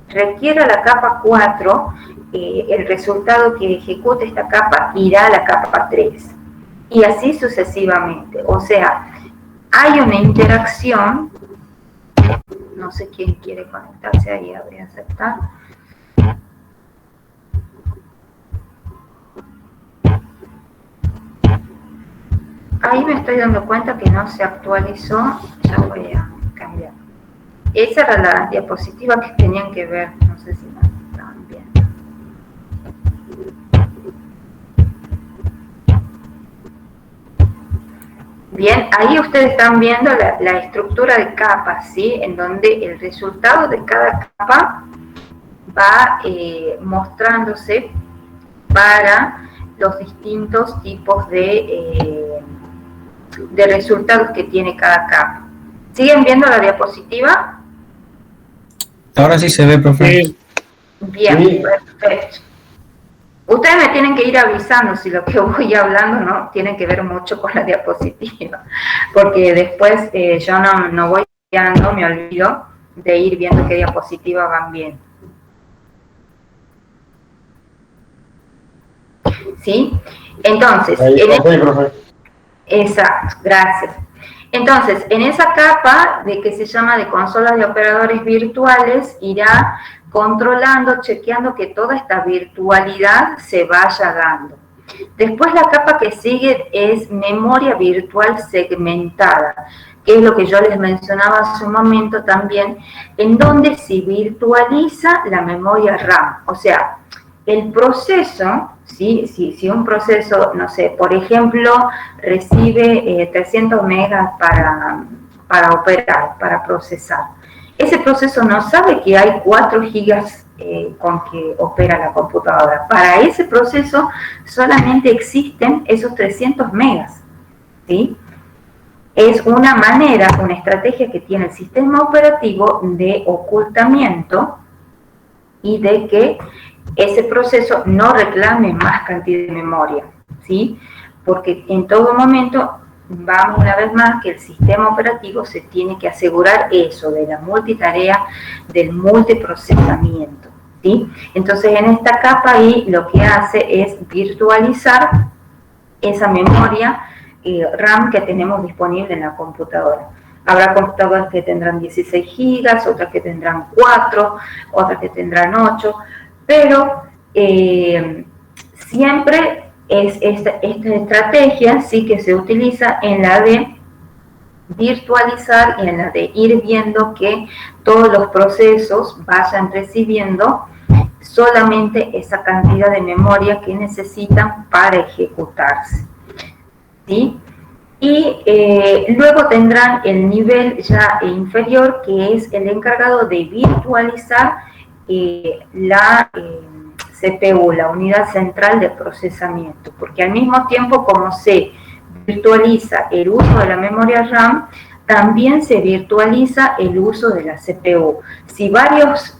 requiera la capa 4, el resultado que ejecute esta capa irá a la capa 3. Y así sucesivamente. O sea, hay una interacción. No sé quién quiere conectarse ahí, voy a aceptar. Ahí me estoy dando cuenta que no se actualizó, ya voy a cambiar. Esa era la diapositiva que tenían que ver, no sé si la estaban viendo. Bien, ahí ustedes están viendo la estructura de capas, ¿sí? En donde el resultado de cada capa va mostrándose para los distintos tipos de resultados que tiene cada capa. ¿Siguen viendo la diapositiva? Ahora sí se ve, profe. Sí. Bien, Sí. perfecto. Ustedes me tienen que ir avisando si lo que voy hablando no tiene que ver mucho con la diapositiva, porque después yo no voy guiando, me olvido de ir viendo qué diapositiva van bien. ¿Sí? Entonces, exacto, gracias. Entonces, en esa capa de que se llama de consolas de operadores virtuales, irá controlando, chequeando que toda esta virtualidad se vaya dando. Después la capa que sigue es memoria virtual segmentada, que es lo que yo les mencionaba hace un momento también, en donde se virtualiza la memoria RAM. O sea, el proceso, ¿sí? Si un proceso, no sé, por ejemplo, recibe 300 megas para operar, para procesar, ese proceso no sabe que hay 4 gigas con que opera la computadora. Para ese proceso solamente existen esos 300 megas, ¿sí? Es una manera, una estrategia que tiene el sistema operativo de ocultamiento y de que ese proceso no reclame más cantidad de memoria, ¿sí? Porque en todo momento, vamos una vez más, que el sistema operativo se tiene que asegurar eso, de la multitarea, del multiprocesamiento, ¿sí? Entonces, en esta capa ahí lo que hace es virtualizar esa memoria RAM que tenemos disponible en la computadora. Habrá computadoras que tendrán 16 gigas, otras que tendrán 4, otras que tendrán 8, pero siempre es esta estrategia sí que se utiliza en la de virtualizar y en la de ir viendo que todos los procesos vayan recibiendo solamente esa cantidad de memoria que necesitan para ejecutarse, ¿sí? Y luego tendrán el nivel ya inferior, que es el encargado de virtualizar la CPU, la unidad central de procesamiento, porque al mismo tiempo como se virtualiza el uso de la memoria RAM, también se virtualiza el uso de la CPU. Si varios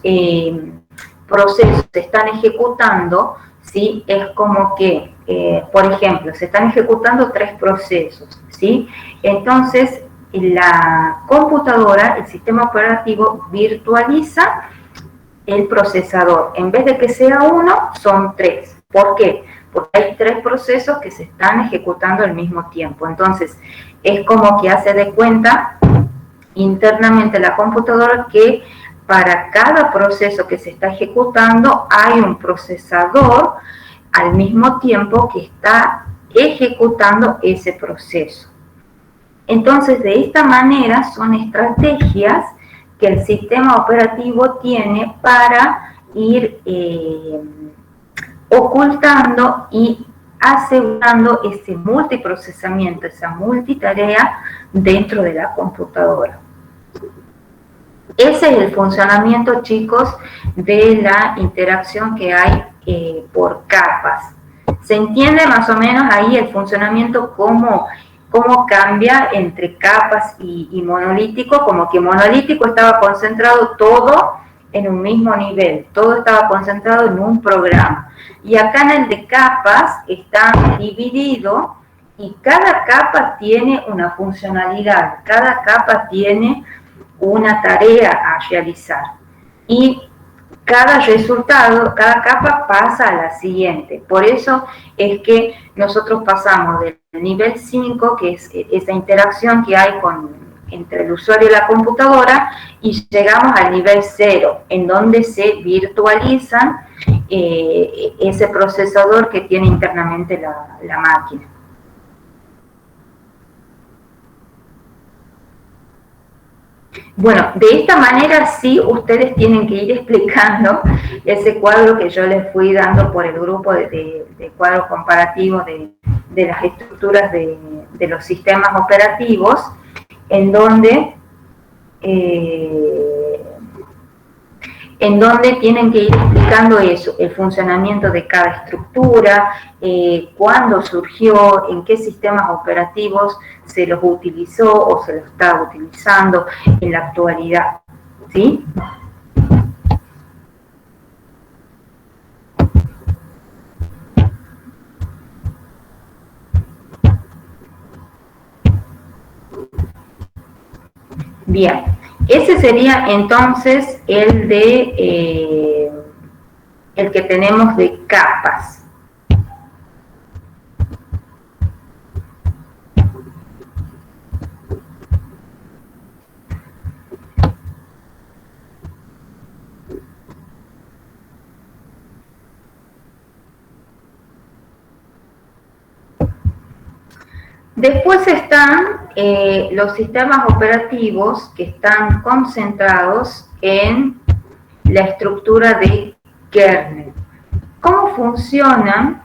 procesos se están ejecutando, ¿sí? Es como que, por ejemplo, se están ejecutando 3 procesos, ¿sí? Entonces, la computadora, el sistema operativo, virtualiza el procesador. En vez de que sea 1, son 3. ¿Por qué? Porque hay 3 procesos que se están ejecutando al mismo tiempo. Entonces, es como que hace de cuenta internamente la computadora que para cada proceso que se está ejecutando hay un procesador al mismo tiempo que está ejecutando ese proceso. Entonces, de esta manera son estrategias que el sistema operativo tiene para ir ocultando y asegurando ese multiprocesamiento, esa multitarea dentro de la computadora. Ese es el funcionamiento, chicos, de la interacción que hay por capas. ¿Se entiende más o menos ahí el funcionamiento, cómo cambia entre capas y monolítico? Como que monolítico estaba concentrado todo en un mismo nivel, todo estaba concentrado en un programa. Y acá en el de capas está dividido y cada capa tiene una funcionalidad, cada capa tiene una tarea a realizar. Y cada resultado, cada capa pasa a la siguiente. Por eso es que nosotros pasamos del nivel 5, que es esa interacción que hay entre el usuario y la computadora, y llegamos al nivel 0, en donde se virtualizan ese procesador que tiene internamente la máquina. Bueno, de esta manera sí ustedes tienen que ir explicando ese cuadro que yo les fui dando por el grupo de cuadros comparativos de las estructuras de de los sistemas operativos, en donde tienen que ir explicando eso, el funcionamiento de cada estructura, cuándo surgió, en qué sistemas operativos se los utilizó o se los está utilizando en la actualidad, ¿sí? Bien, ese sería entonces el que tenemos de capas. Después están los sistemas operativos que están concentrados en la estructura de kernel. ¿Cómo funcionan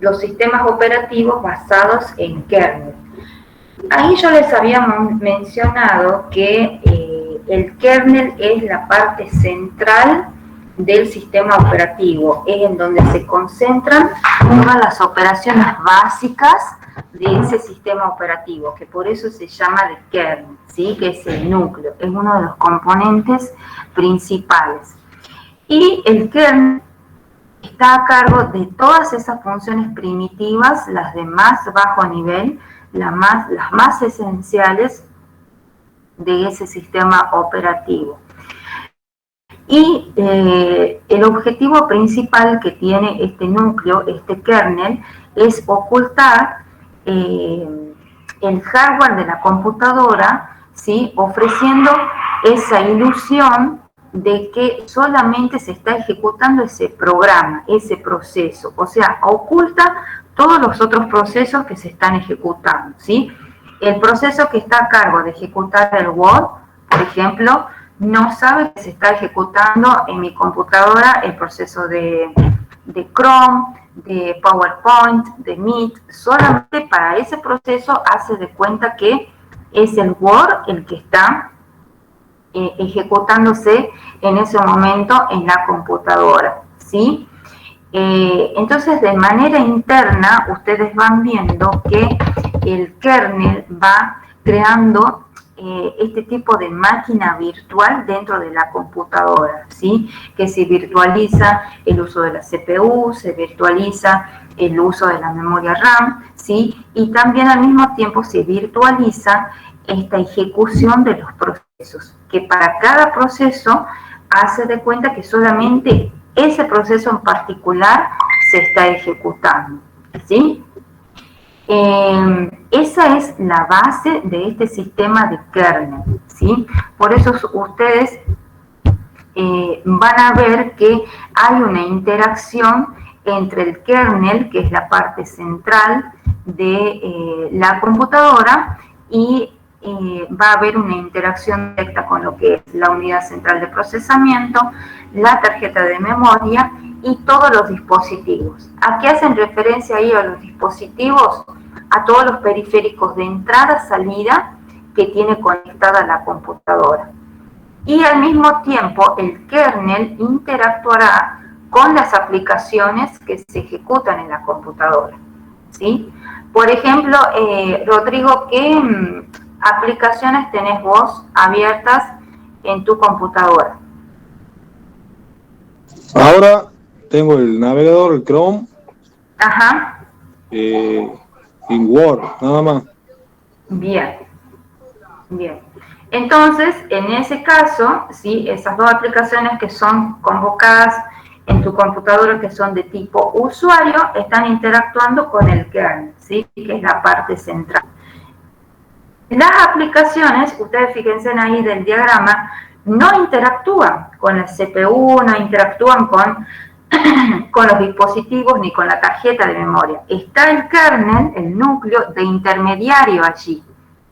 los sistemas operativos basados en kernel? Ahí yo les había mencionado que el kernel es la parte central del sistema operativo, es en donde se concentran todas las operaciones básicas de ese sistema operativo, que por eso se llama de kernel, ¿sí? Que es el núcleo, es uno de los componentes principales. Y el kernel está a cargo de todas esas funciones primitivas, las de más bajo nivel, las más esenciales de ese sistema operativo. Y el objetivo principal que tiene este núcleo, este kernel, es ocultar el hardware de la computadora, ¿sí? Ofreciendo esa ilusión de que solamente se está ejecutando ese programa, ese proceso, o sea, oculta todos los otros procesos que se están ejecutando, ¿sí? El proceso que está a cargo de ejecutar el Word, por ejemplo, no sabe que se está ejecutando en mi computadora el proceso de Chrome, de PowerPoint, de Meet. Solamente para ese proceso hace de cuenta que es el Word el que está ejecutándose en ese momento en la computadora, ¿sí? Entonces, de manera interna, ustedes van viendo que el kernel va creando este tipo de máquina virtual dentro de la computadora, ¿sí? Que se virtualiza el uso de la CPU, se virtualiza el uso de la memoria RAM, ¿sí? Y también al mismo tiempo se virtualiza esta ejecución de los procesos, que para cada proceso hace de cuenta que solamente ese proceso en particular se está ejecutando, ¿sí? Esa es la base de este sistema de kernel, ¿sí? Por eso ustedes van a ver que hay una interacción entre el kernel, que es la parte central de la computadora, y va a haber una interacción directa con lo que es la unidad central de procesamiento, la tarjeta de memoria y todos los dispositivos. ¿A qué hacen referencia ahí a los dispositivos? A todos los periféricos de entrada-salida que tiene conectada la computadora. Y al mismo tiempo el kernel interactuará con las aplicaciones que se ejecutan en la computadora, ¿sí? Por ejemplo, Rodrigo, ¿qué aplicaciones tenés vos abiertas en tu computadora? Ahora tengo el navegador, el Chrome, Ajá. en Word, nada más. Bien, bien. Entonces, en ese caso, ¿sí? Esas dos aplicaciones que son convocadas en tu computadora, que son de tipo usuario, están interactuando con el kernel, ¿sí? Que es la parte central. Las aplicaciones, ustedes fíjense ahí del diagrama, no interactúan con la CPU, no interactúan con los dispositivos ni con la tarjeta de memoria. Está el kernel, el núcleo de intermediario allí,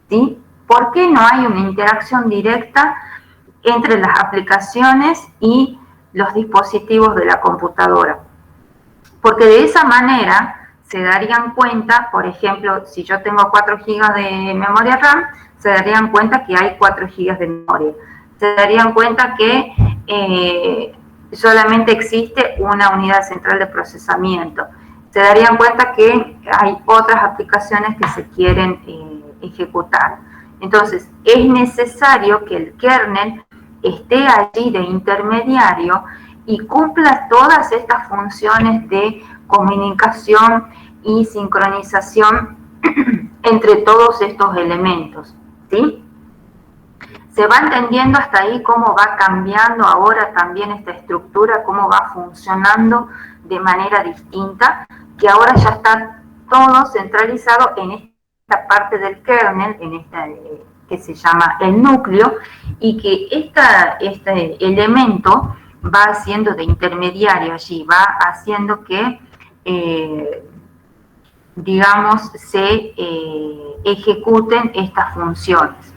¿sí? ¿Por qué no hay una interacción directa entre las aplicaciones y los dispositivos de la computadora? Porque de esa manera se darían cuenta, por ejemplo, si yo tengo 4 GB de memoria RAM, se darían cuenta que hay 4 GB de memoria. Se darían cuenta que solamente existe una unidad central de procesamiento. Se darían cuenta que hay otras aplicaciones que se quieren ejecutar. Entonces, es necesario que el kernel esté allí de intermediario y cumpla todas estas funciones de comunicación y sincronización entre todos estos elementos, ¿sí? ¿Se va entendiendo hasta ahí cómo va cambiando ahora también esta estructura, cómo va funcionando de manera distinta? Que ahora ya está todo centralizado en esta parte del kernel, en esta que se llama el núcleo, y que este elemento va haciendo de intermediario allí, va haciendo que, digamos, se ejecuten estas funciones.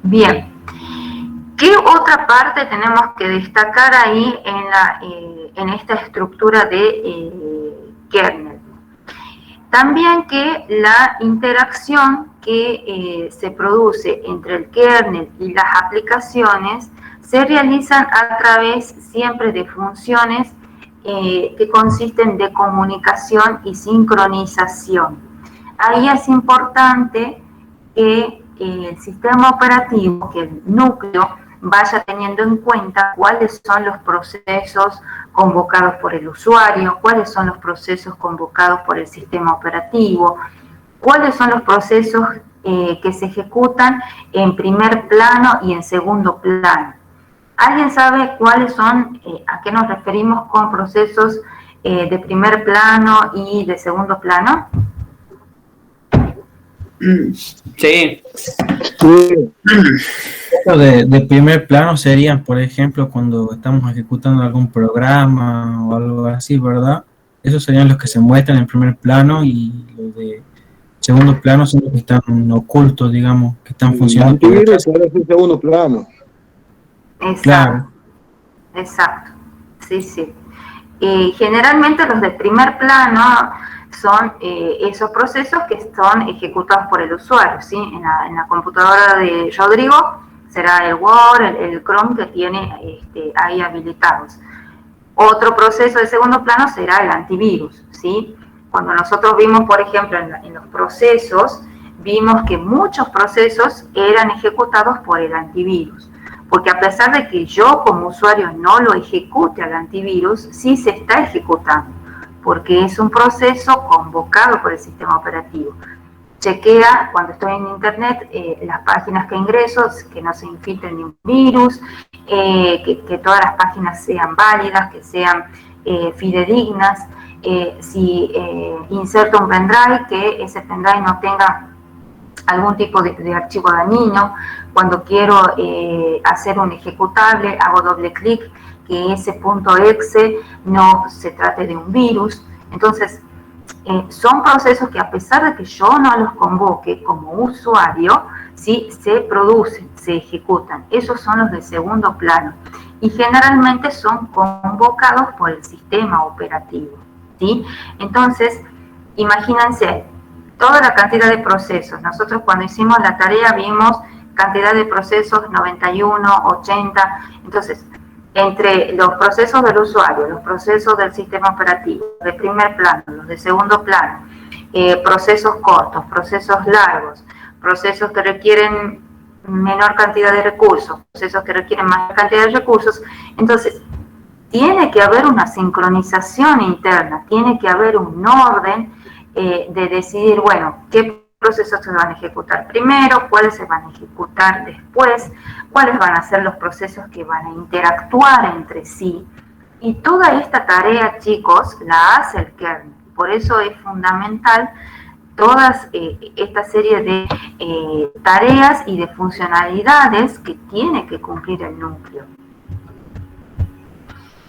Bien, ¿qué otra parte tenemos que destacar ahí en esta estructura de kernel? También que la interacción que se produce entre el kernel y las aplicaciones se realizan a través siempre de funciones que consisten de comunicación y sincronización. Ahí es importante que el sistema operativo, que el núcleo, vaya teniendo en cuenta cuáles son los procesos convocados por el usuario, cuáles son los procesos convocados por el sistema operativo, cuáles son los procesos que se ejecutan en primer plano y en segundo plano. ¿Alguien sabe cuáles son, a qué nos referimos con procesos de primer plano y de segundo plano? Sí. De primer plano serían, por ejemplo, cuando estamos ejecutando algún programa o algo así, ¿verdad? Esos serían los que se muestran en primer plano, y los de segundo plano son los que están ocultos, digamos, que están funcionando. Antivirus es el segundo plano. Exacto, Claro. exacto, sí, sí. Generalmente los de primer plano son esos procesos que son ejecutados por el usuario, ¿sí? En la computadora de Rodrigo será el Word, el Chrome que tiene ahí habilitados. Otro proceso de segundo plano será el antivirus, ¿sí? Cuando nosotros vimos, por ejemplo, en los procesos, vimos que muchos procesos eran ejecutados por el antivirus, porque a pesar de que yo como usuario no lo ejecute al antivirus, sí se está ejecutando, porque es un proceso convocado por el sistema operativo. Chequea cuando estoy en internet las páginas que ingreso, que no se infiltren ni un virus, que todas las páginas sean válidas, que sean fidedignas. Si inserto un pendrive, que ese pendrive no tenga algún tipo de archivo dañino. Cuando quiero hacer un ejecutable, hago doble clic, que ese .exe no se trate de un virus. Entonces, son procesos que a pesar de que yo no los convoque como usuario, sí se producen, se ejecutan. Esos son los de segundo plano y generalmente son convocados por el sistema operativo, ¿sí? Entonces, imagínense toda la cantidad de procesos. Nosotros cuando hicimos la tarea vimos cantidad de procesos 91, 80, entonces entre los procesos del usuario, los procesos del sistema operativo, de primer plano, los de segundo plano, procesos cortos, procesos largos, procesos que requieren menor cantidad de recursos, procesos que requieren más cantidad de recursos, entonces tiene que haber una sincronización interna, tiene que haber un orden de decidir, bueno, qué procesos se van a ejecutar primero, cuáles se van a ejecutar después, cuáles van a ser los procesos que van a interactuar entre sí. Y toda esta tarea, chicos, la hace el kernel. Por eso es fundamental todas esta serie de tareas y de funcionalidades que tiene que cumplir el núcleo.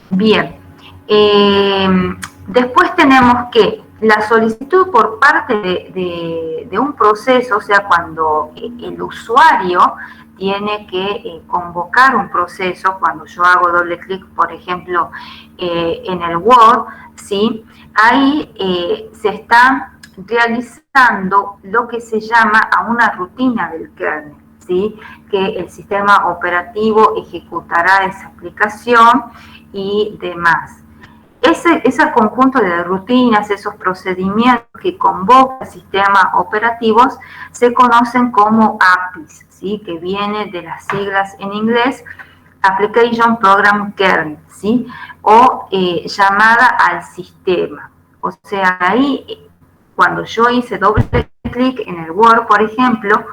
Bien, después tenemos que la solicitud por parte de un proceso, o sea, cuando el usuario tiene que convocar un proceso. Cuando yo hago doble clic, por ejemplo, en el Word, ¿sí? Ahí se está realizando lo que se llama a una rutina del kernel, ¿sí? Que el sistema operativo ejecutará esa aplicación y demás. Ese conjunto de rutinas, esos procedimientos que convoca el sistema operativos, se conocen como APIs, ¿sí? Que viene de las siglas en inglés Application Program Kernel, ¿sí? O llamada al sistema. O sea, ahí, cuando yo hice doble clic en el Word, por ejemplo,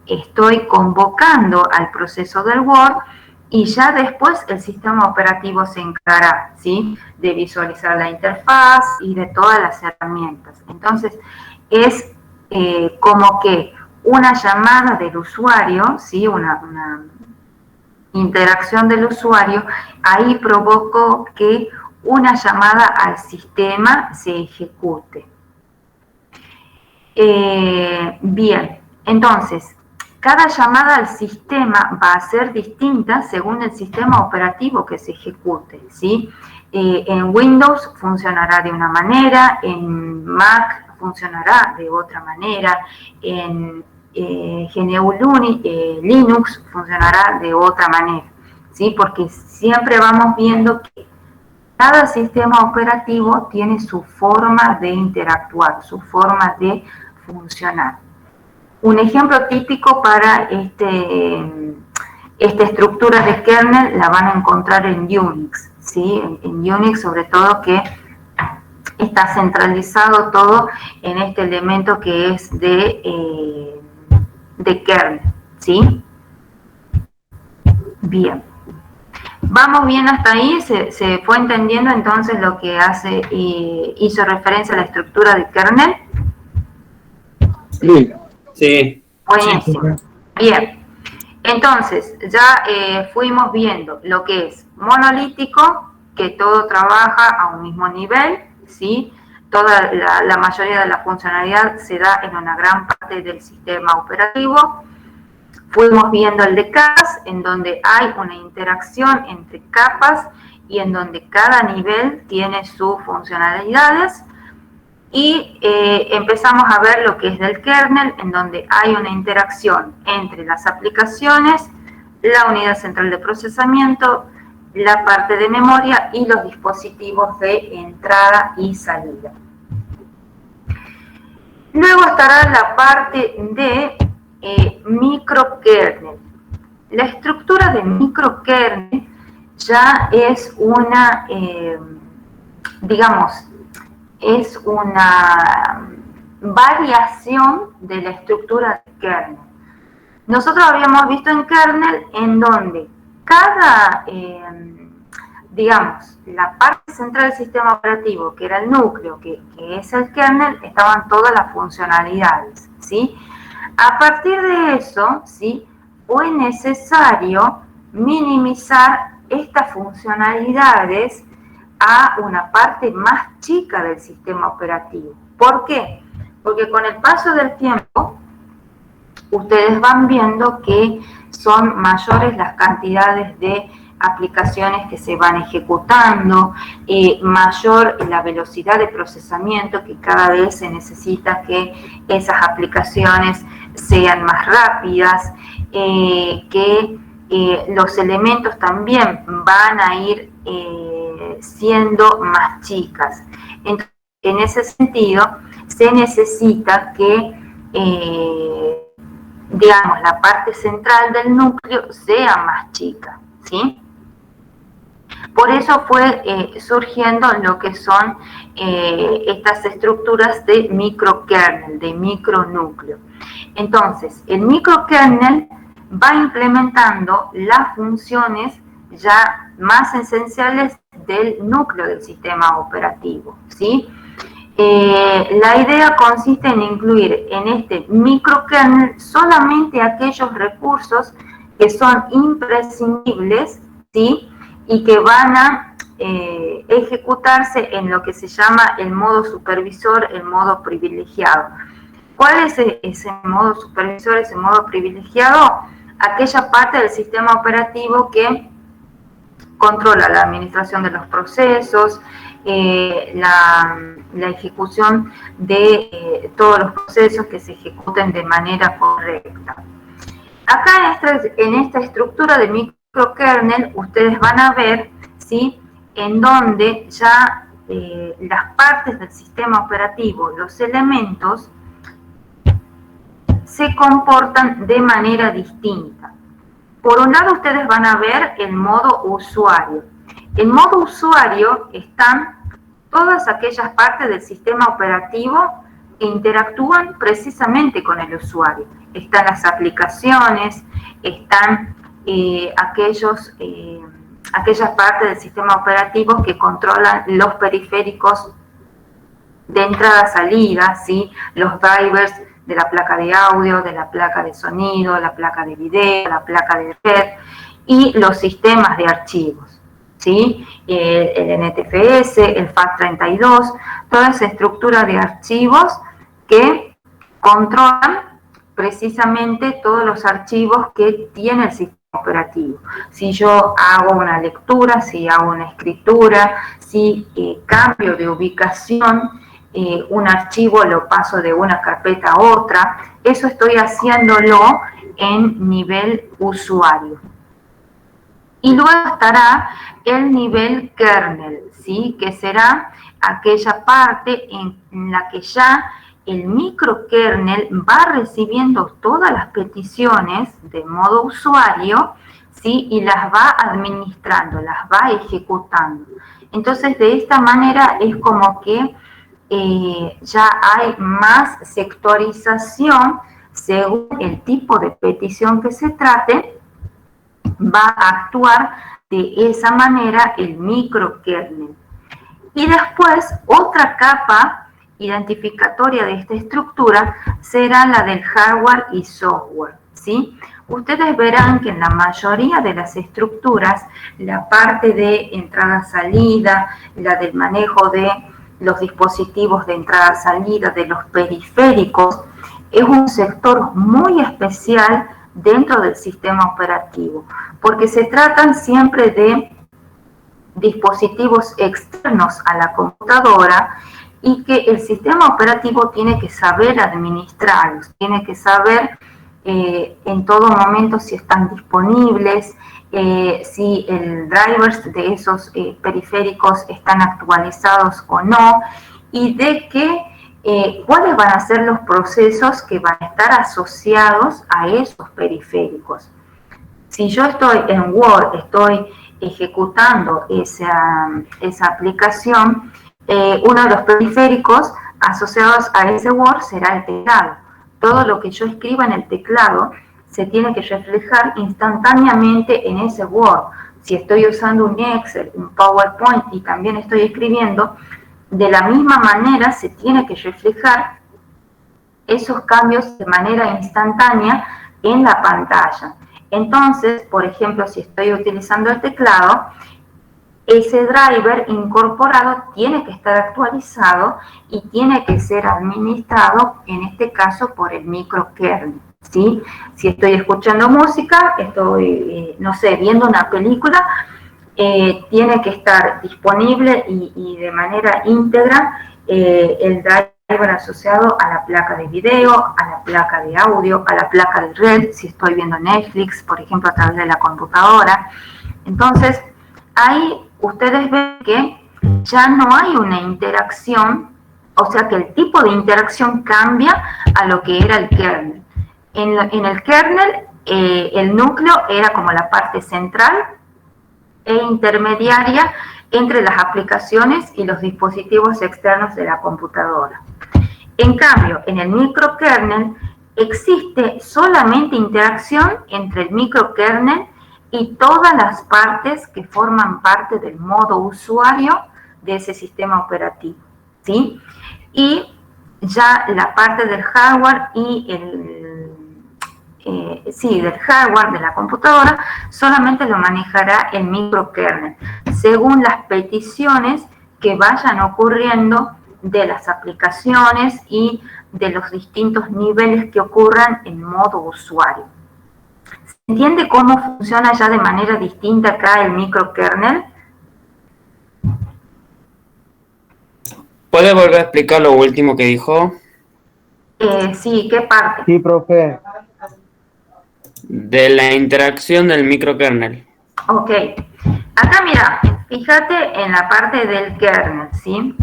estoy convocando al proceso del Word y ya después el sistema operativo se encargará, ¿sí? De visualizar la interfaz y de todas las herramientas. Entonces, es como que una llamada del usuario, ¿sí? Una interacción del usuario, ahí provocó que una llamada al sistema se ejecute. Bien, entonces, cada llamada al sistema va a ser distinta según el sistema operativo que se ejecute, ¿sí? En Windows funcionará de una manera, en Mac funcionará de otra manera, en GNU Linux funcionará de otra manera, ¿sí? Porque siempre vamos viendo que cada sistema operativo tiene su forma de interactuar, su forma de funcionar. Un ejemplo típico para esta estructura de kernel la van a encontrar en Unix, ¿sí? En Unix, sobre todo, que está centralizado todo en este elemento que es de kernel, ¿sí? Bien. ¿Vamos bien hasta ahí? ¿Se fue entendiendo entonces lo que hizo referencia a la estructura de kernel? Sí. Sí. Buenísimo. Bien. Entonces, ya fuimos viendo lo que es monolítico, que todo trabaja a un mismo nivel, ¿sí? Toda la mayoría de la funcionalidad se da en una gran parte del sistema operativo. Fuimos viendo el de capas, en donde hay una interacción entre capas y en donde cada nivel tiene sus funcionalidades. Y empezamos a ver lo que es del kernel, en donde hay una interacción entre las aplicaciones, la unidad central de procesamiento, la parte de memoria y los dispositivos de entrada y salida. Luego estará la parte de microkernel. La estructura de microkernel ya es una, digamos, es una variación de la estructura de kernel. Nosotros habíamos visto en kernel en donde cada, digamos, la parte central del sistema operativo, que era el núcleo, que es el kernel, estaban todas las funcionalidades, ¿sí? A partir de eso, ¿sí? Fue necesario minimizar estas funcionalidades a una parte más chica del sistema operativo. ¿Por qué? Porque con el paso del tiempo, ustedes van viendo que son mayores las cantidades de aplicaciones que se van ejecutando, mayor la velocidad de procesamiento, que cada vez se necesita que esas aplicaciones sean más rápidas, que los elementos también van a ir siendo más chicas. Entonces, en ese sentido, se necesita que, digamos, la parte central del núcleo sea más chica, ¿sí? Por eso fue surgiendo lo que son estas estructuras de microkernel, de micronúcleo. Entonces, el microkernel va implementando las funciones ya más esenciales del núcleo del sistema operativo, ¿sí? La idea consiste en incluir en este microkernel solamente aquellos recursos que son imprescindibles, ¿sí? Y que van a ejecutarse en lo que se llama el modo supervisor, el modo privilegiado. ¿Cuál es ese modo supervisor, ese modo privilegiado? aquella parte del sistema operativo que controla la administración de los procesos, la ejecución de todos los procesos que se ejecuten de manera correcta. Acá en esta estructura de microkernel ustedes van a ver, ¿sí?, en donde ya las partes del sistema operativo, los elementos, se comportan de manera distinta. Por un lado ustedes van a ver el modo usuario. En modo usuario están todas aquellas partes del sistema operativo que interactúan precisamente con el usuario. Están las aplicaciones, están aquellas partes del sistema operativo que controlan los periféricos de entrada-salida, ¿sí?, los drivers de la placa de audio, de la placa de sonido, la placa de video, la placa de red y los sistemas de archivos, ¿sí?, el NTFS, el FAT32, toda esa estructura de archivos que controlan precisamente todos los archivos que tiene el sistema operativo. Si yo hago una lectura, si hago una escritura, si cambio de ubicación, un archivo lo paso de una carpeta a otra, eso estoy haciéndolo en nivel usuario. Y luego estará el nivel kernel, ¿sí?, que será aquella parte en la que ya el microkernel va recibiendo todas las peticiones de modo usuario, ¿sí?, y las va administrando, las va ejecutando. Entonces, de esta manera es como que ya hay más sectorización según el tipo de petición que se trate, va a actuar de esa manera el microkernel. Y después, otra capa identificatoria de esta estructura será la del hardware y software, ¿sí? Ustedes verán que en la mayoría de las estructuras, la parte de entrada-salida, la del manejo de los dispositivos de entrada-salida, de los periféricos, es un sector muy especial dentro del sistema operativo, porque se tratan siempre de dispositivos externos a la computadora y que el sistema operativo tiene que saber administrarlos, tiene que saber en todo momento si están disponibles, si el drivers de esos periféricos están actualizados o no, y de que cuáles van a ser los procesos que van a estar asociados a esos periféricos. Si yo estoy en Word, estoy ejecutando esa aplicación, uno de los periféricos asociados a ese Word será el teclado. Todo lo que yo escriba en el teclado se tiene que reflejar instantáneamente en ese Word. Si estoy usando un Excel, un PowerPoint y también estoy escribiendo, de la misma manera se tiene que reflejar esos cambios de manera instantánea en la pantalla. Entonces, por ejemplo, si estoy utilizando el teclado, ese driver incorporado tiene que estar actualizado y tiene que ser administrado, en este caso, por el microkernel, ¿sí? Si estoy escuchando música, estoy, no sé, viendo una película, tiene que estar disponible y de manera íntegra el driver asociado a la placa de video, a la placa de audio, a la placa de red, si estoy viendo Netflix, por ejemplo, a través de la computadora. Entonces, ahí ustedes ven que ya no hay una interacción, o sea que el tipo de interacción cambia a lo que era el kernel. En el kernel, el núcleo era como la parte central e intermediaria entre las aplicaciones y los dispositivos externos de la computadora. En cambio, en el microkernel existe solamente interacción entre el microkernel y todas las partes que forman parte del modo usuario de ese sistema operativo, ¿sí? Y ya la parte del hardware y del hardware de la computadora solamente lo manejará el microkernel, según las peticiones que vayan ocurriendo de las aplicaciones y de los distintos niveles que ocurran en modo usuario. entiende cómo funciona ya de manera distinta acá el microkernel? ¿Puede volver a explicar lo último que dijo? Sí, ¿qué parte? Sí, profe. De la interacción del microkernel. Ok. Acá mira, fíjate en la parte del kernel, ¿sí?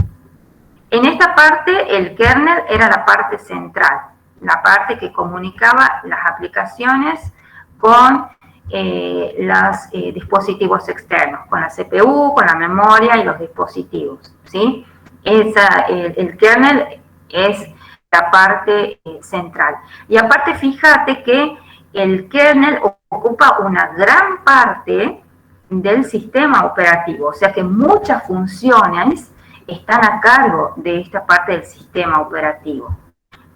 En esta parte el kernel era la parte central, la parte que comunicaba las aplicaciones con los dispositivos externos, con la CPU, con la memoria y los dispositivos, ¿sí? El kernel es la parte central. Y aparte fíjate que el kernel ocupa una gran parte del sistema operativo, o sea que muchas funciones están a cargo de esta parte del sistema operativo.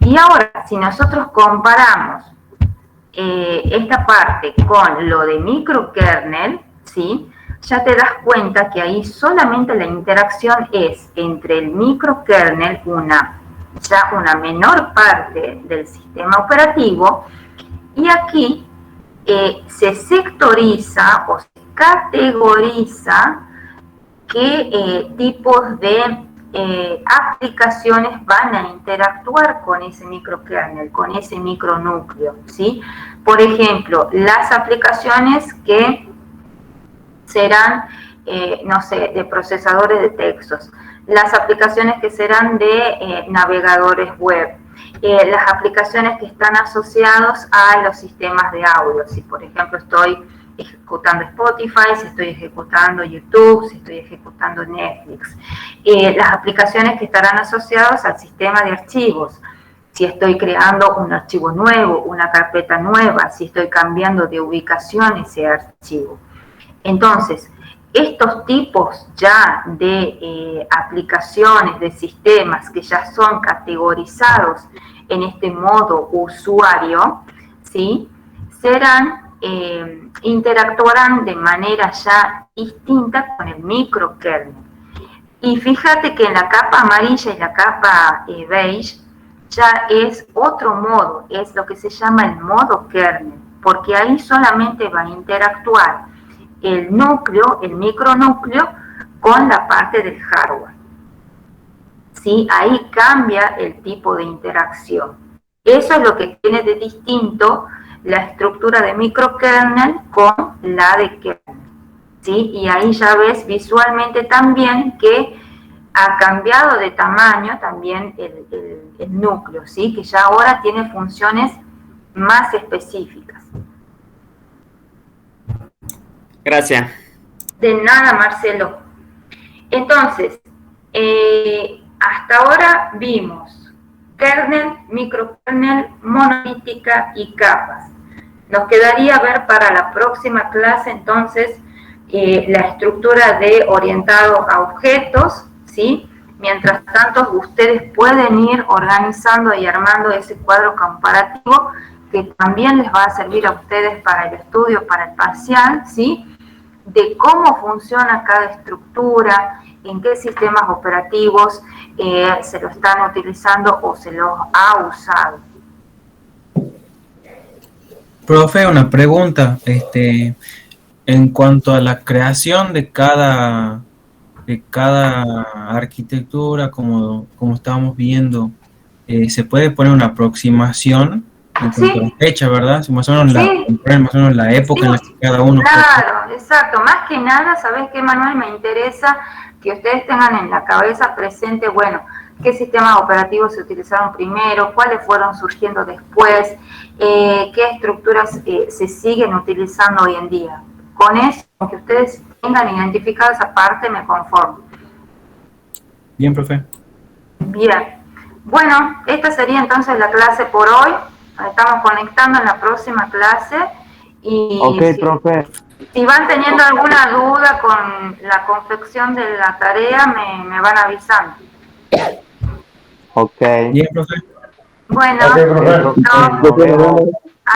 Y ahora, si nosotros comparamos esta parte con lo de microkernel, ¿sí? Ya te das cuenta que ahí solamente la interacción es entre el microkernel, ya una menor parte del sistema operativo, y aquí se sectoriza o se categoriza qué tipos de aplicaciones van a interactuar con ese microkernel, con ese micronúcleo, ¿sí? Por ejemplo, las aplicaciones que serán, no sé, de procesadores de textos, las aplicaciones que serán de navegadores web, las aplicaciones que están asociadas a los sistemas de audio. Si, por ejemplo, estoy ejecutando Spotify, si estoy ejecutando YouTube, si estoy ejecutando Netflix. Las aplicaciones que estarán asociadas al sistema de archivos. Si estoy creando un archivo nuevo, una carpeta nueva, si estoy cambiando de ubicación ese archivo. Entonces, estos tipos ya de aplicaciones, de sistemas que ya son categorizados en este modo usuario, ¿sí? Interactuarán de manera ya distinta con el microkernel. Y fíjate que en la capa amarilla y la capa beige ya es otro modo, es lo que se llama el modo kernel, porque ahí solamente va a interactuar el núcleo, el micronúcleo, con la parte del hardware. ¿Sí? Ahí cambia el tipo de interacción. Eso es lo que tiene de distinto la estructura de microkernel con la de kernel, ¿sí? Y ahí ya ves visualmente también que ha cambiado de tamaño también el núcleo, ¿sí? Que ya ahora tiene funciones más específicas. Gracias. De nada, Marcelo. Entonces, hasta ahora vimos kernel, microkernel, monolítica y capas. Nos quedaría ver para la próxima clase, entonces, la estructura de orientado a objetos, ¿sí? Mientras tanto, ustedes pueden ir organizando y armando ese cuadro comparativo que también les va a servir a ustedes para el estudio, para el parcial, ¿sí? De cómo funciona cada estructura, en qué sistemas operativos se lo están utilizando o se los ha usado. Profe, una pregunta, en cuanto a la creación de cada arquitectura, como estábamos viendo, se puede poner una aproximación en cuanto a la fecha, ¿verdad? Más o menos la época en la que cada uno... Claro, exacto. Más que nada, ¿sabes qué, Manuel? Me interesa que ustedes tengan en la cabeza presente, bueno, qué sistemas operativos se utilizaron primero, cuáles fueron surgiendo después, qué estructuras se siguen utilizando hoy en día. Con eso, que ustedes tengan identificada esa parte, me conformo. Bien, profe. Bien. Bueno, esta sería entonces la clase por hoy. Nos estamos conectando en la próxima clase. Y Ok, profe. Si van teniendo alguna duda con la confección de la tarea, me van avisando. Ok. Bien, profe. Bueno, Ok, profe. no. Nos vemos.